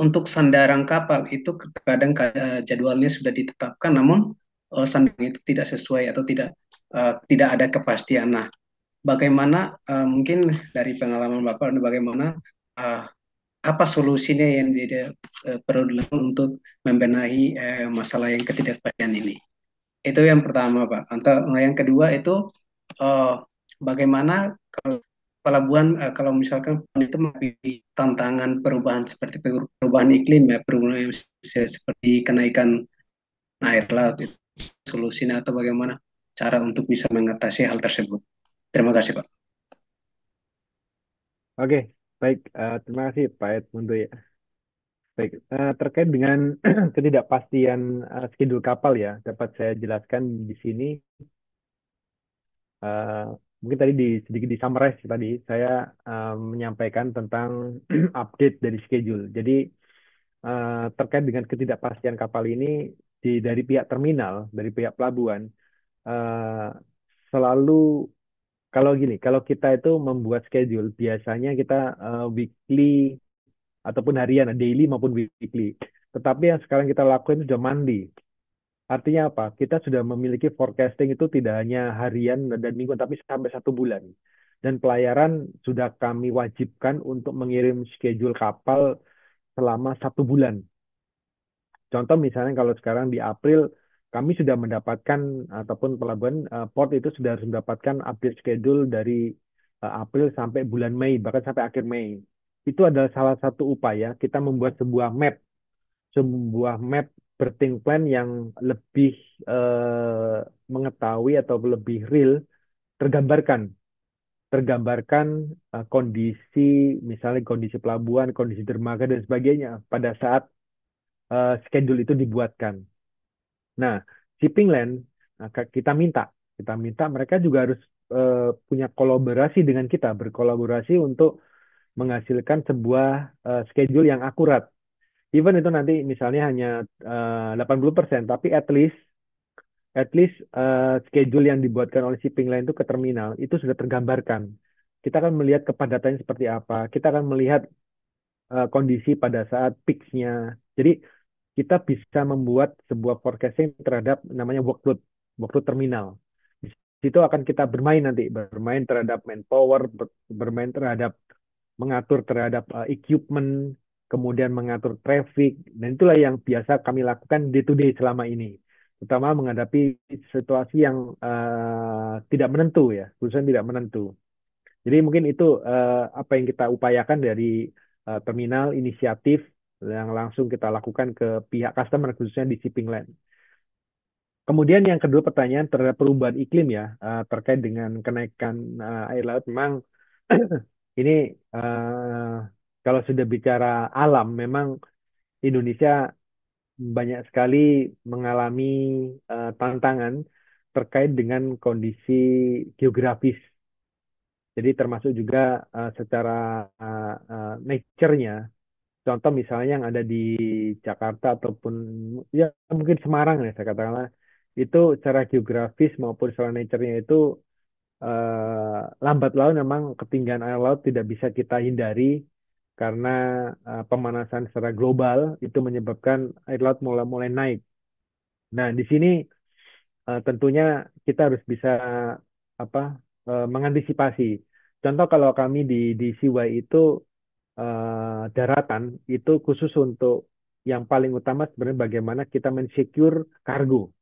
untuk sandaran kapal itu kadang jadwalnya sudah ditetapkan, namun sandaran itu tidak sesuai atau tidak ada kepastian. Nah, bagaimana mungkin dari pengalaman Bapak, bagaimana uh, apa solusinya yang perlu dilakukan untuk membenahi masalah yang ketidakpastian ini? Itu yang pertama, Pak. Atau yang kedua itu uh, bagaimana pelabuhan kalau misalkan itu menghadapi tantangan perubahan seperti perubahan iklim ya, perubahan seperti kenaikan air laut itu solusinya atau bagaimana cara untuk bisa mengatasi hal tersebut. Terima kasih, Pak. Oke, baik. Terima kasih Pak Edmundo ya. Baik, terkait dengan ketidakpastian schedule kapal ya, dapat saya jelaskan di sini. Eh, Mungkin tadi sedikit di summarize tadi saya menyampaikan tentang update dari schedule. Jadi terkait dengan ketidakpastian kapal ini dari pihak terminal, dari pihak pelabuhan, eh, selalu kalau gini, kalau kita itu membuat schedule, biasanya kita weekly ataupun harian, daily maupun weekly. Tetapi yang sekarang kita lakukan itu sudah mandi. Artinya apa? Kita sudah memiliki forecasting itu tidak hanya harian dan minggu, tapi sampai 1 bulan. Dan pelayaran sudah kami wajibkan untuk mengirim schedule kapal selama 1 bulan. Contoh misalnya kalau sekarang di April, kami sudah mendapatkan, ataupun pelabuhan port itu sudah harus mendapatkan update schedule dari April sampai bulan Mei, bahkan sampai akhir Mei. Itu adalah salah satu upaya kita membuat sebuah map berting plan yang lebih eh, mengetahui atau lebih real, tergambarkan tergambarkan kondisi, misalnya kondisi pelabuhan, kondisi dermaga dan sebagainya pada saat schedule itu dibuatkan. Nah, shipping line kita minta mereka juga harus punya kolaborasi dengan kita, berkolaborasi untuk menghasilkan sebuah schedule yang akurat. Even itu nanti misalnya hanya 80%, tapi at least schedule yang dibuatkan oleh shipping line itu ke terminal itu sudah tergambarkan. Kita akan melihat kepadatannya seperti apa. Kita akan melihat kondisi pada saat peaks-nya. Jadi kita bisa membuat sebuah forecasting terhadap namanya workload terminal. Di situ akan kita bermain nanti, bermain terhadap manpower, bermain terhadap mengatur terhadap equipment, kemudian mengatur traffic, dan itulah yang biasa kami lakukan day to day selama ini, terutama menghadapi situasi yang tidak menentu ya, khususnya tidak menentu. Jadi mungkin itu apa yang kita upayakan dari terminal inisiatif yang langsung kita lakukan ke pihak customer khususnya di shipping line. Kemudian yang kedua pertanyaan terhadap perubahan iklim ya, terkait dengan kenaikan air laut. Memang ini kalau sudah bicara alam, memang Indonesia banyak sekali mengalami tantangan terkait dengan kondisi geografis. Jadi termasuk juga secara nature-nya. Contoh misalnya yang ada di Jakarta ataupun ya mungkin Semarang ya saya katakanlah, itu secara geografis maupun secara nature-nya itu lambat laun memang ketinggian air laut tidak bisa kita hindari karena pemanasan secara global itu menyebabkan air laut mulai naik. Nah, di sini tentunya kita harus bisa apa mengantisipasi. Contoh kalau kami di Siwai itu daratan itu khusus untuk yang paling utama sebenarnya bagaimana kita mensecure kargo,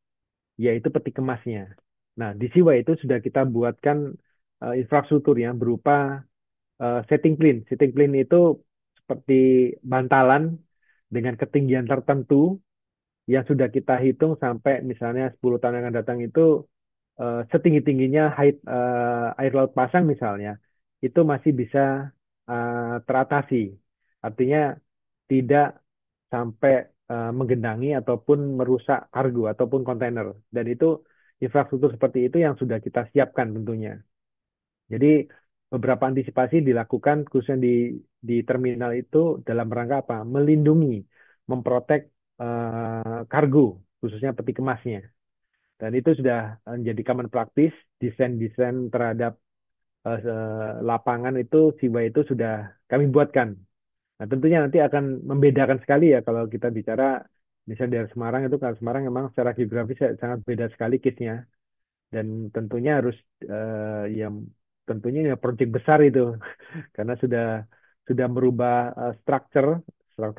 yaitu peti kemasnya. Nah, di Siwa itu sudah kita buatkan infrastruktur yang berupa setting plane. Setting plane itu seperti bantalan dengan ketinggian tertentu yang sudah kita hitung sampai misalnya 10 tahun yang akan datang itu setinggi-tingginya air laut pasang misalnya, itu masih bisa teratasi. Artinya tidak sampai menggenangi ataupun merusak kargo ataupun kontainer. Dan itu infrastruktur seperti itu yang sudah kita siapkan tentunya. Jadi beberapa antisipasi dilakukan khususnya di terminal itu dalam rangka apa? Melindungi, memprotek kargo, khususnya peti kemasnya. Dan itu sudah menjadi common practice, desain-desain terhadap lapangan itu, SIWA itu sudah kami buatkan. Nah, tentunya nanti akan membedakan sekali ya kalau kita bicara misalnya dari Semarang itu, kalau Semarang memang secara geografis sangat beda sekali case-nya. Dan tentunya harus ya tentunya ya proyek besar itu karena sudah merubah struktur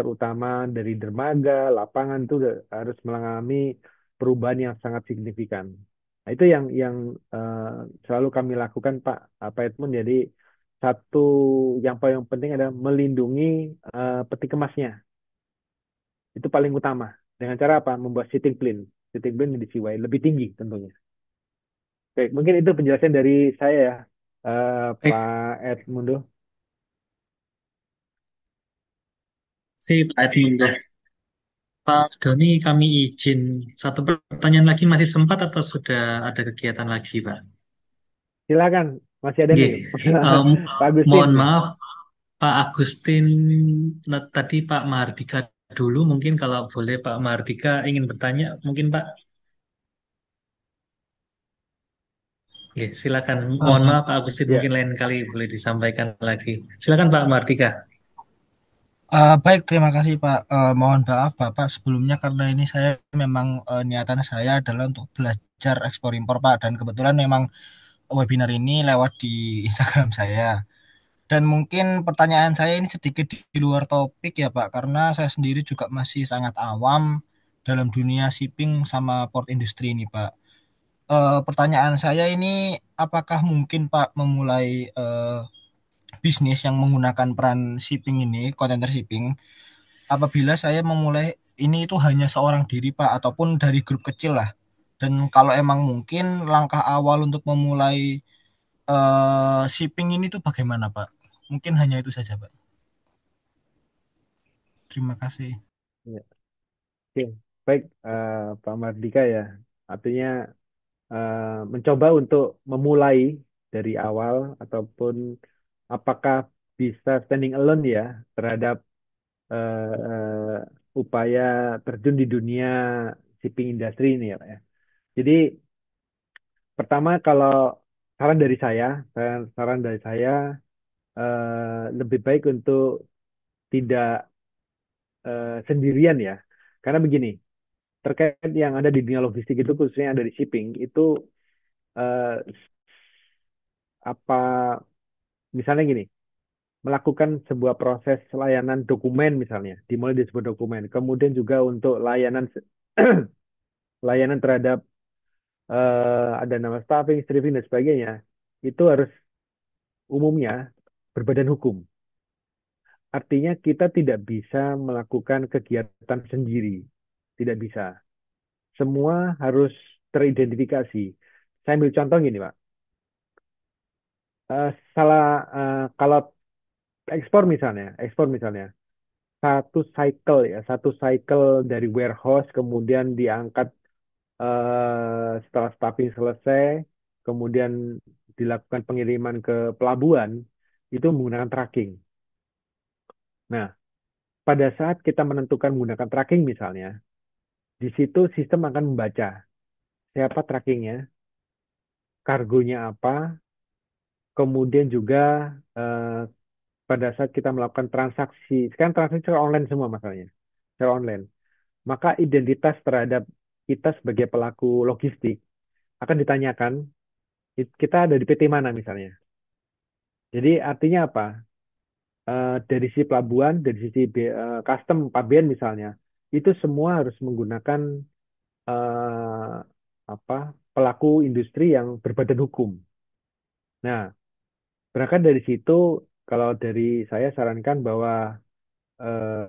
utama dari dermaga, lapangan itu harus mengalami perubahan yang sangat signifikan. Nah, itu yang eh, selalu kami lakukan Pak Edmund. Jadi satu yang paling penting adalah melindungi peti kemasnya. Itu paling utama. Dengan cara apa? Membuat sitting plane. Sitting plane yang disiwai lebih tinggi tentunya. Oke, mungkin itu penjelasan dari saya ya, Baik, Pak Edmundo. Pak Edmundo. Pak Doni, kami izin satu pertanyaan lagi, masih sempat atau sudah ada kegiatan lagi, Pak? Silakan, masih ada nih, Nggih. Em, Pak Agustin. mohon maaf, Pak Agustin, tadi Pak Mahardika dulu, mungkin kalau boleh Pak Mahardika ingin bertanya, mungkin Pak. Nggih, silakan. Mohon Eh, maaf Pak Agustin, Ya, mungkin lain kali boleh disampaikan lagi. Silakan Pak Mahardika. baik, terima kasih Pak. Mohon maaf Bapak sebelumnya karena ini saya memang niatan saya adalah untuk belajar ekspor impor Pak, dan kebetulan memang webinar ini lewat di Instagram saya. Dan mungkin pertanyaan saya ini sedikit di luar topik ya Pak, karena saya sendiri juga masih sangat awam dalam dunia shipping sama port industry ini Pak. Pertanyaan saya ini, apakah mungkin Pak memulai bisnis yang menggunakan peran shipping ini, container shipping, apabila saya memulai ini itu hanya seorang diri Pak, ataupun dari grup kecil lah. Dan kalau emang mungkin langkah awal untuk memulai shipping ini tuh bagaimana Pak? Mungkin hanya itu saja Pak. Terima kasih. ya. Oke. Baik, Pak Mardika ya. Artinya mencoba untuk memulai dari awal ataupun apakah bisa standing alone ya terhadap upaya terjun di dunia shipping industry ini ya Pak ya. Jadi pertama kalau saran dari saya lebih baik untuk tidak sendirian ya. Karena begini, terkait yang ada di dunia logistik itu khususnya yang ada di shipping itu eh, apa misalnya gini, melakukan sebuah proses layanan dokumen misalnya, dimulai di sebuah dokumen, kemudian juga untuk layanan layanan terhadap ada nama staffing, stripping dan sebagainya, itu harus umumnya berbadan hukum. Artinya kita tidak bisa melakukan kegiatan sendiri, tidak bisa. Semua harus teridentifikasi. Saya ambil contoh gini, Pak. Salah kalau ekspor misalnya, satu cycle dari warehouse kemudian diangkat setelah staffing selesai, kemudian dilakukan pengiriman ke pelabuhan, itu menggunakan tracking. Nah, pada saat kita menentukan menggunakan tracking misalnya, di situ sistem akan membaca siapa trackingnya, kargonya apa, kemudian juga eh, pada saat kita melakukan transaksi, sekarang transaksi secara online semua masalahnya, secara online, maka identitas terhadap kita sebagai pelaku logistik akan ditanyakan, kita ada di PT mana misalnya. Jadi artinya apa? Dari sisi pelabuhan, dari sisi custom, pabean misalnya, itu semua harus menggunakan eh, apa pelaku industri yang berbadan hukum. Nah, berangkat dari situ, kalau dari saya sarankan bahwa eh,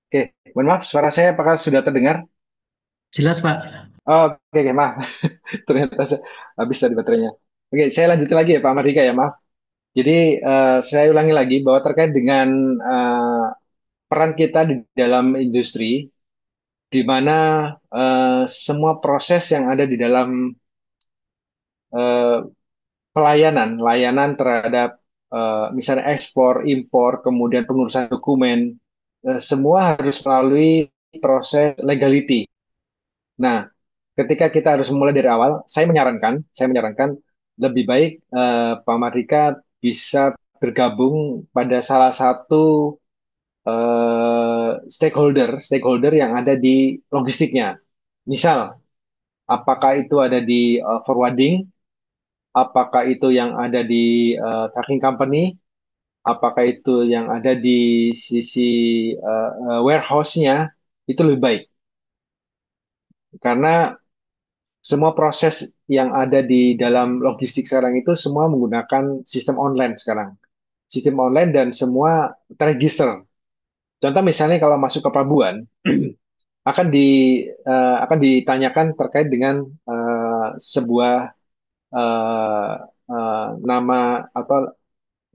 Oke, mohon maaf, suara saya apakah sudah terdengar? Jelas, Pak. Oh, oke, maaf. Ternyata habis tadi baterainya. Oke, saya lanjutin lagi ya Pak Mardika ya, maaf. Jadi saya ulangi lagi bahwa terkait dengan peran kita di dalam industri, di mana semua proses yang ada di dalam eh, layanan terhadap misalnya ekspor, impor, kemudian pengurusan dokumen, semua harus melalui proses legality. Nah, ketika kita harus mulai dari awal, saya menyarankan lebih baik Pak Mardika bisa bergabung pada salah satu stakeholder yang ada di logistiknya. Misal, apakah itu ada di forwarding, apakah itu yang ada di trucking company, apakah itu yang ada di sisi warehouse-nya, itu lebih baik. Karena semua proses yang ada di dalam logistik sekarang itu semua menggunakan sistem online sekarang. Sistem online dan semua terregister. Contoh misalnya kalau masuk ke pelabuhan, akan di akan ditanyakan terkait dengan sebuah eh, nama atau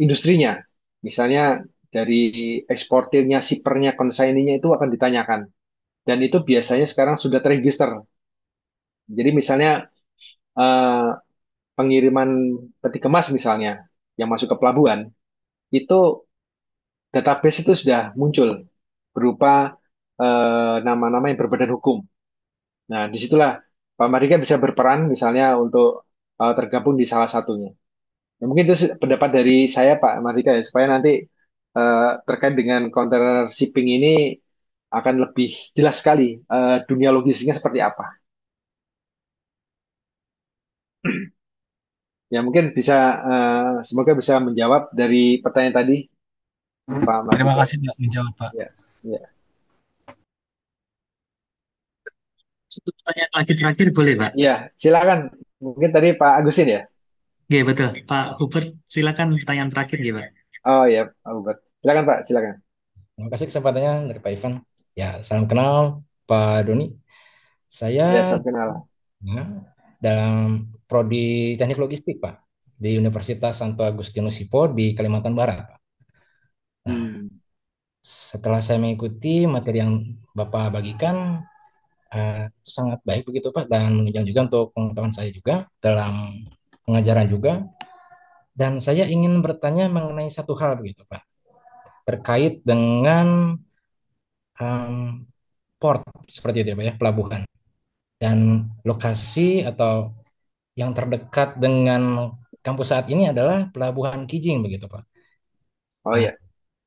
industrinya. Misalnya dari eksportirnya, shippernya, konsaininya itu akan ditanyakan. Dan itu biasanya sekarang sudah terregister. Jadi misalnya eh, pengiriman peti kemas misalnya yang masuk ke pelabuhan, itu database itu sudah muncul berupa nama-nama yang berbadan hukum. Nah, disitulah Pak Marika bisa berperan misalnya untuk tergabung di salah satunya. Ya, mungkin itu pendapat dari saya Pak Marika ya, supaya nanti terkait dengan container shipping ini akan lebih jelas sekali dunia logistiknya seperti apa. Ya mungkin bisa semoga bisa menjawab dari pertanyaan tadi Pak Terima Marika. kasih Pak menjawab Pak. Ya, ya, Satu pertanyaan lagi terakhir boleh, Pak? ya, silakan. Mungkin tadi Pak Agusin ya. Iya, betul. Pak Hubert, silakan pertanyaan terakhir ya, Pak. Oh ya, Pak Hubert. Silakan Pak, silakan. Terima kasih kesempatannya dari Pak Ivan. Ya, salam kenal Pak Doni. Saya Ya, salam kenal. ya, dalam prodi Teknik Logistik, Pak, di Universitas Santo Agustinus Hippo di Kalimantan Barat, Pak. Nah, Hmm. setelah saya mengikuti materi yang Bapak bagikan, itu sangat baik begitu, Pak, dan menunjang juga untuk pengetahuan saya juga dalam pengajaran juga. Dan saya ingin bertanya mengenai satu hal begitu, Pak, terkait dengan em, port seperti itu ya, Pak ya, pelabuhan dan lokasi atau yang terdekat dengan kampus saat ini adalah Pelabuhan Kijing begitu Pak. Oh Nah, ya,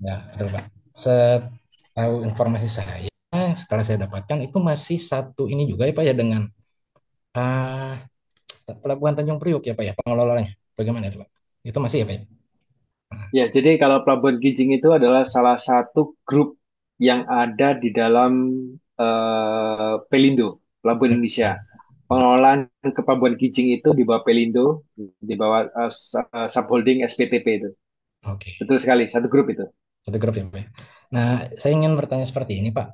ya, betul Pak. Setahu informasi saya, setelah saya dapatkan itu masih satu ini juga ya Pak ya dengan ah, Pelabuhan Tanjung Priuk ya Pak ya pengelolanya. Bagaimana itu Pak? Itu masih ya Pak ya? ya. Jadi kalau Pelabuhan Kijing itu adalah salah satu grup yang ada di dalam Pelindo, Pelabuhan Indonesia. Pengelolaan ke Pelabuhan Kijing itu di bawah Pelindo, di bawah subholding SPTP itu. Oke, Betul sekali, satu grup itu. satu grup ya Pak ya. Nah, saya ingin bertanya seperti ini Pak.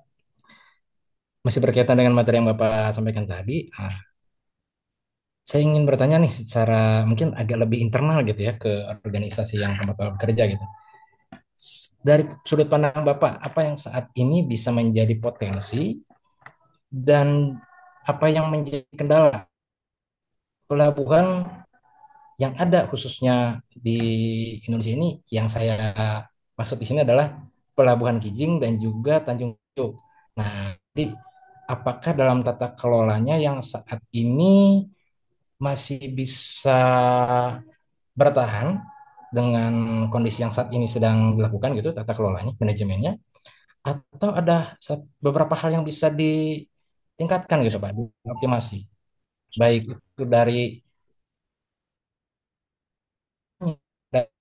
Masih berkaitan dengan materi yang Bapak sampaikan tadi. Saya ingin bertanya nih secara mungkin agak lebih internal gitu ya ke organisasi yang tempat Bapak bekerja gitu. Dari sudut pandang Bapak, apa yang saat ini bisa menjadi potensi dan apa yang menjadi kendala pelabuhan yang ada khususnya di Indonesia ini yang saya maksud di sini adalah Pelabuhan Kijing dan juga Tanjung Priok. Nah, jadi apakah dalam tata kelolanya yang saat ini masih bisa bertahan dengan kondisi yang saat ini sedang dilakukan gitu tata kelolanya, manajemennya, atau ada beberapa hal yang bisa ditingkatkan gitu Pak, dioptimasi, baik itu dari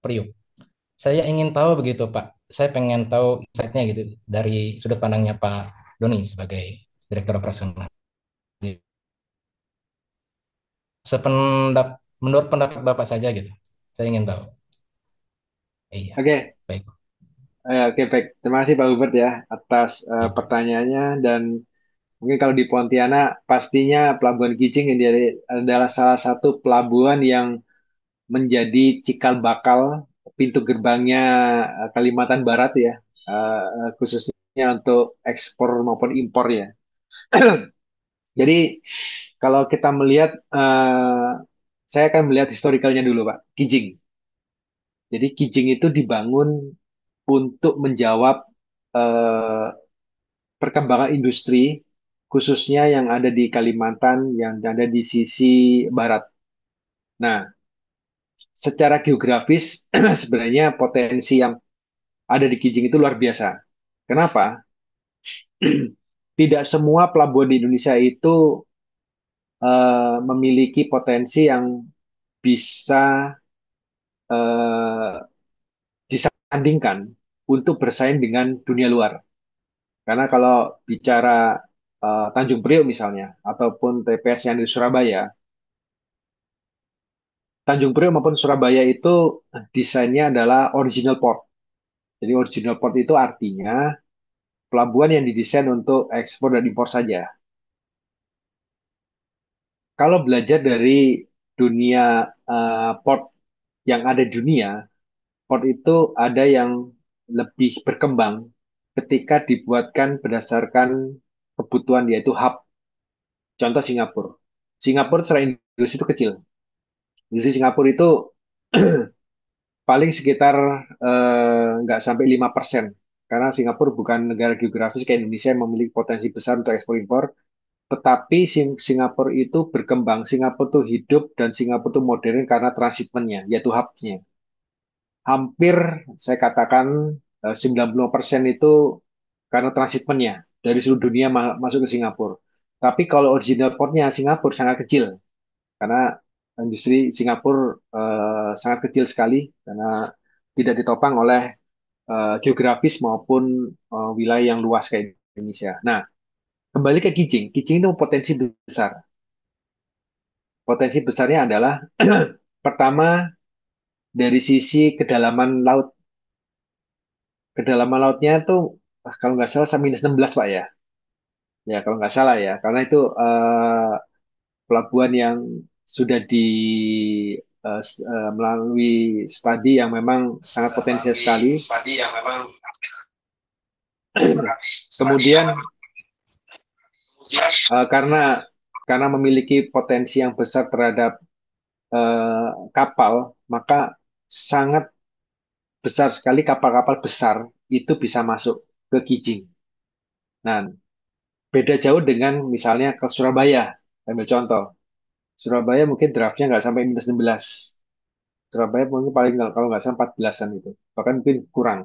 Priok. Saya ingin tahu begitu Pak, saya pengen tahu insight-nya gitu dari sudut pandangnya Pak Doni sebagai Direktur Operasional. Menurut pendapat Bapak saja gitu, saya ingin tahu. Iya, Oke, baik. oke baik. Terima kasih Pak Hubert ya atas pertanyaannya dan mungkin kalau di Pontianak pastinya Pelabuhan Kijing ini adalah salah satu pelabuhan yang menjadi cikal bakal pintu gerbangnya Kalimantan Barat ya, khususnya untuk ekspor maupun impor ya. Jadi kalau kita melihat, saya akan melihat historikalnya dulu Pak, Kijing. Jadi Kijing itu dibangun untuk menjawab eh, perkembangan industri, khususnya yang ada di Kalimantan, yang ada di sisi barat. Nah, secara geografis sebenarnya potensi yang ada di Kijing itu luar biasa. Kenapa? Tidak semua pelabuhan di Indonesia itu memiliki potensi yang bisa eh, disandingkan untuk bersaing dengan dunia luar. Karena kalau bicara Tanjung Priok misalnya, ataupun TPS yang di Surabaya, Tanjung Priok maupun Surabaya itu desainnya adalah original port. Jadi original port itu artinya pelabuhan yang didesain untuk ekspor dan impor saja. Kalau belajar dari dunia port yang ada di dunia, port itu ada yang lebih berkembang ketika dibuatkan berdasarkan kebutuhan yaitu hub. Contoh Singapura. Singapura secara industri itu kecil. Industri Singapura itu paling sekitar nggak sampai 5%. Karena Singapura bukan negara geografis kayak Indonesia yang memiliki potensi besar untuk ekspor impor. Tetapi Singapura itu berkembang. Singapura itu hidup dan Singapura itu modern karena transitmennya, yaitu hubnya. Hampir saya katakan 90% itu karena transitmennya dari seluruh dunia masuk ke Singapura. Tapi kalau original portnya Singapura sangat kecil karena industri Singapura sangat kecil sekali karena tidak ditopang oleh geografis maupun wilayah yang luas kayak Indonesia. Nah, kembali ke Kijing. Kijing itu potensi besar. Potensi besarnya adalah pertama dari sisi kedalaman laut. Kedalaman lautnya tuh kalau nggak salah sampai minus 16 Pak ya. Ya kalau nggak salah ya. Karena itu pelabuhan yang sudah melalui studi yang memang sangat potensial sekali. Kemudian karena memiliki potensi yang besar terhadap kapal, maka sangat besar sekali kapal-kapal besar itu bisa masuk ke Kijing. Nah, beda jauh dengan misalnya ke Surabaya. Ambil contoh, Surabaya mungkin draftnya nggak sampai minus 16. Surabaya mungkin paling nggak, kalau nggak salah 14-an itu. Bahkan mungkin kurang.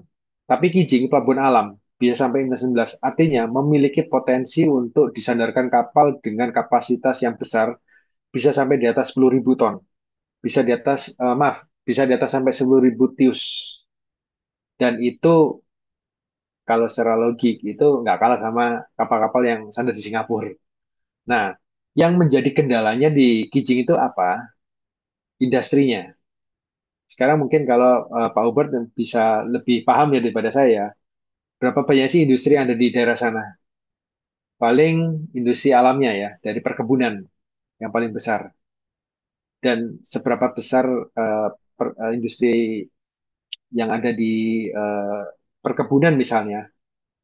Tapi Kijing, pelabuhan alam, bisa sampai minus 16. Artinya memiliki potensi untuk disandarkan kapal dengan kapasitas yang besar, bisa sampai di atas 10.000 ton. Bisa di atas, maaf, bisa di atas sampai 10.000 tius. Dan itu kalau secara logik itu nggak kalah sama kapal-kapal yang sandar di Singapura. Nah, yang menjadi kendalanya di Kijing itu apa? Industrinya. Sekarang mungkin kalau Pak Hubert bisa lebih paham ya daripada saya, berapa banyak sih industri yang ada di daerah sana? Paling industri alamnya ya, dari perkebunan yang paling besar. Dan seberapa besar industri yang ada di eh, perkebunan misalnya,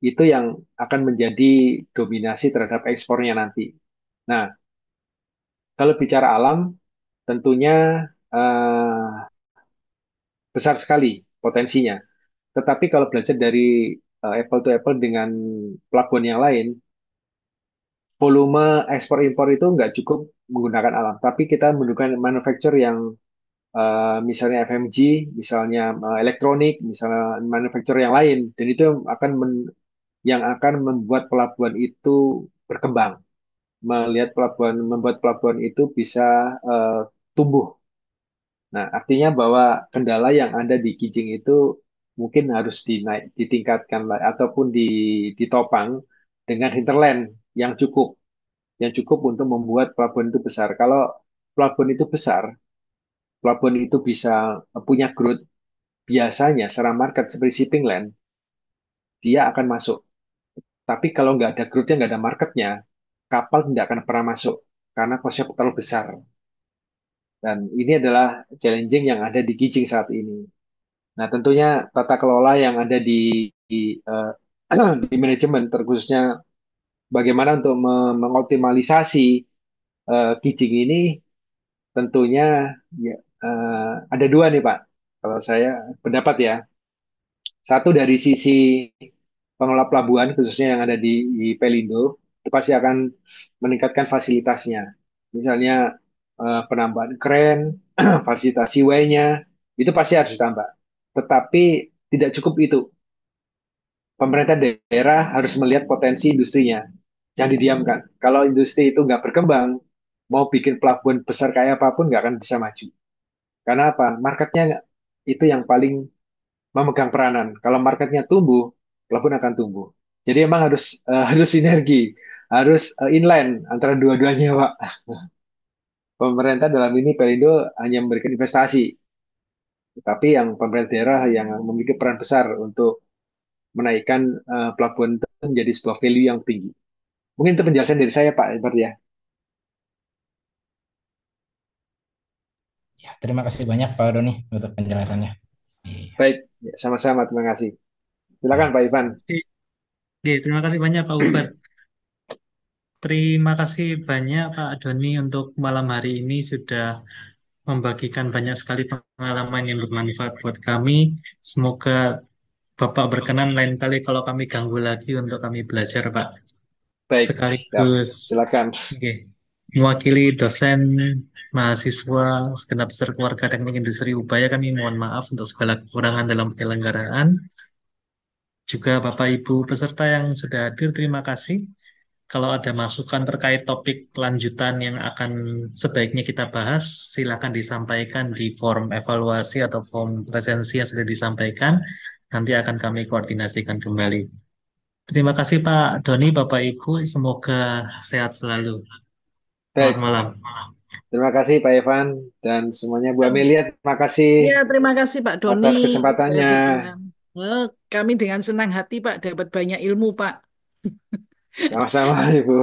itu yang akan menjadi dominasi terhadap ekspornya nanti. Nah, kalau bicara alam, tentunya eh, besar sekali potensinya. Tetapi kalau belajar dari apple to apple dengan pelabuhan yang lain, volume ekspor impor itu nggak cukup menggunakan alam. Tapi kita menggunakan manufacture yang misalnya FMG, misalnya elektronik, misalnya manufacture yang lain. Dan itu yang akan membuat pelabuhan itu berkembang. Membuat pelabuhan itu bisa tumbuh. Nah, artinya bahwa kendala yang ada di Kijing itu mungkin harus ditingkatkan ataupun ditopang dengan hinterland yang cukup, untuk membuat pelabuhan itu besar. Kalau pelabuhan itu besar, pelabuhan itu bisa punya growth, biasanya secara market seperti shipping land, dia akan masuk. Tapi kalau nggak ada growth-nya, nggak ada marketnya, kapal tidak akan pernah masuk karena kosnya terlalu besar. Dan ini adalah challenging yang ada di Kijing saat ini. Nah, tentunya tata kelola yang ada eh, di manajemen, terkhususnya bagaimana untuk mengoptimalisasi Kijing ini, tentunya ya, ada dua nih Pak. Kalau saya pendapat ya, satu dari sisi pengelola pelabuhan, khususnya yang ada di Pelindo, itu pasti akan meningkatkan fasilitasnya. Misalnya penambahan kren, fasilitasi Y-nya, itu pasti harus ditambah. Tetapi tidak cukup itu. Pemerintah daerah harus melihat potensi industrinya. Jangan didiamkan. Kalau industri itu nggak berkembang, mau bikin pelabuhan besar kayak apapun nggak akan bisa maju. Karena apa? Marketnya itu yang paling memegang peranan. Kalau marketnya tumbuh, pelabuhan akan tumbuh. Jadi emang harus harus sinergi, harus inline antara dua-duanya, Pak. Pemerintah dalam ini Pelindo hanya memberikan investasi, tapi yang pemerintah daerah yang memiliki peran besar untuk menaikkan pelabuhan itu menjadi sebuah value yang tinggi. Mungkin itu penjelasan dari saya, Pak Edward ya. Ya, terima kasih banyak Pak Doni untuk penjelasannya. Iya. Baik, ya, sama-sama. Terima kasih. Silakan Ya. Pak Ivan. Oke, terima kasih banyak Pak Hubert. Terima kasih banyak Pak Doni untuk malam hari ini sudah membagikan banyak sekali pengalaman yang bermanfaat buat kami. Semoga Bapak berkenan lain kali kalau kami ganggu lagi untuk kami belajar, Pak. Baik, siap. Sekaligus Silakan. oke, mewakili dosen, mahasiswa, segenap besar keluarga teknik industri Ubaya, kami mohon maaf untuk segala kekurangan dalam penyelenggaraan. Juga Bapak Ibu peserta yang sudah hadir, terima kasih. Kalau ada masukan terkait topik lanjutan yang akan sebaiknya kita bahas, silakan disampaikan di form evaluasi atau form presensi yang sudah disampaikan. Nanti akan kami koordinasikan kembali. Terima kasih Pak Doni, Bapak Ibu. Semoga sehat selalu. Baik, Selamat malam. terima kasih Pak Ivan dan semuanya. Bu Amelia, terima kasih Ya, terima kasih Pak Doni. atas kesempatannya. Kami dengan senang hati Pak dapat banyak ilmu Pak. Sama-sama, Ibu.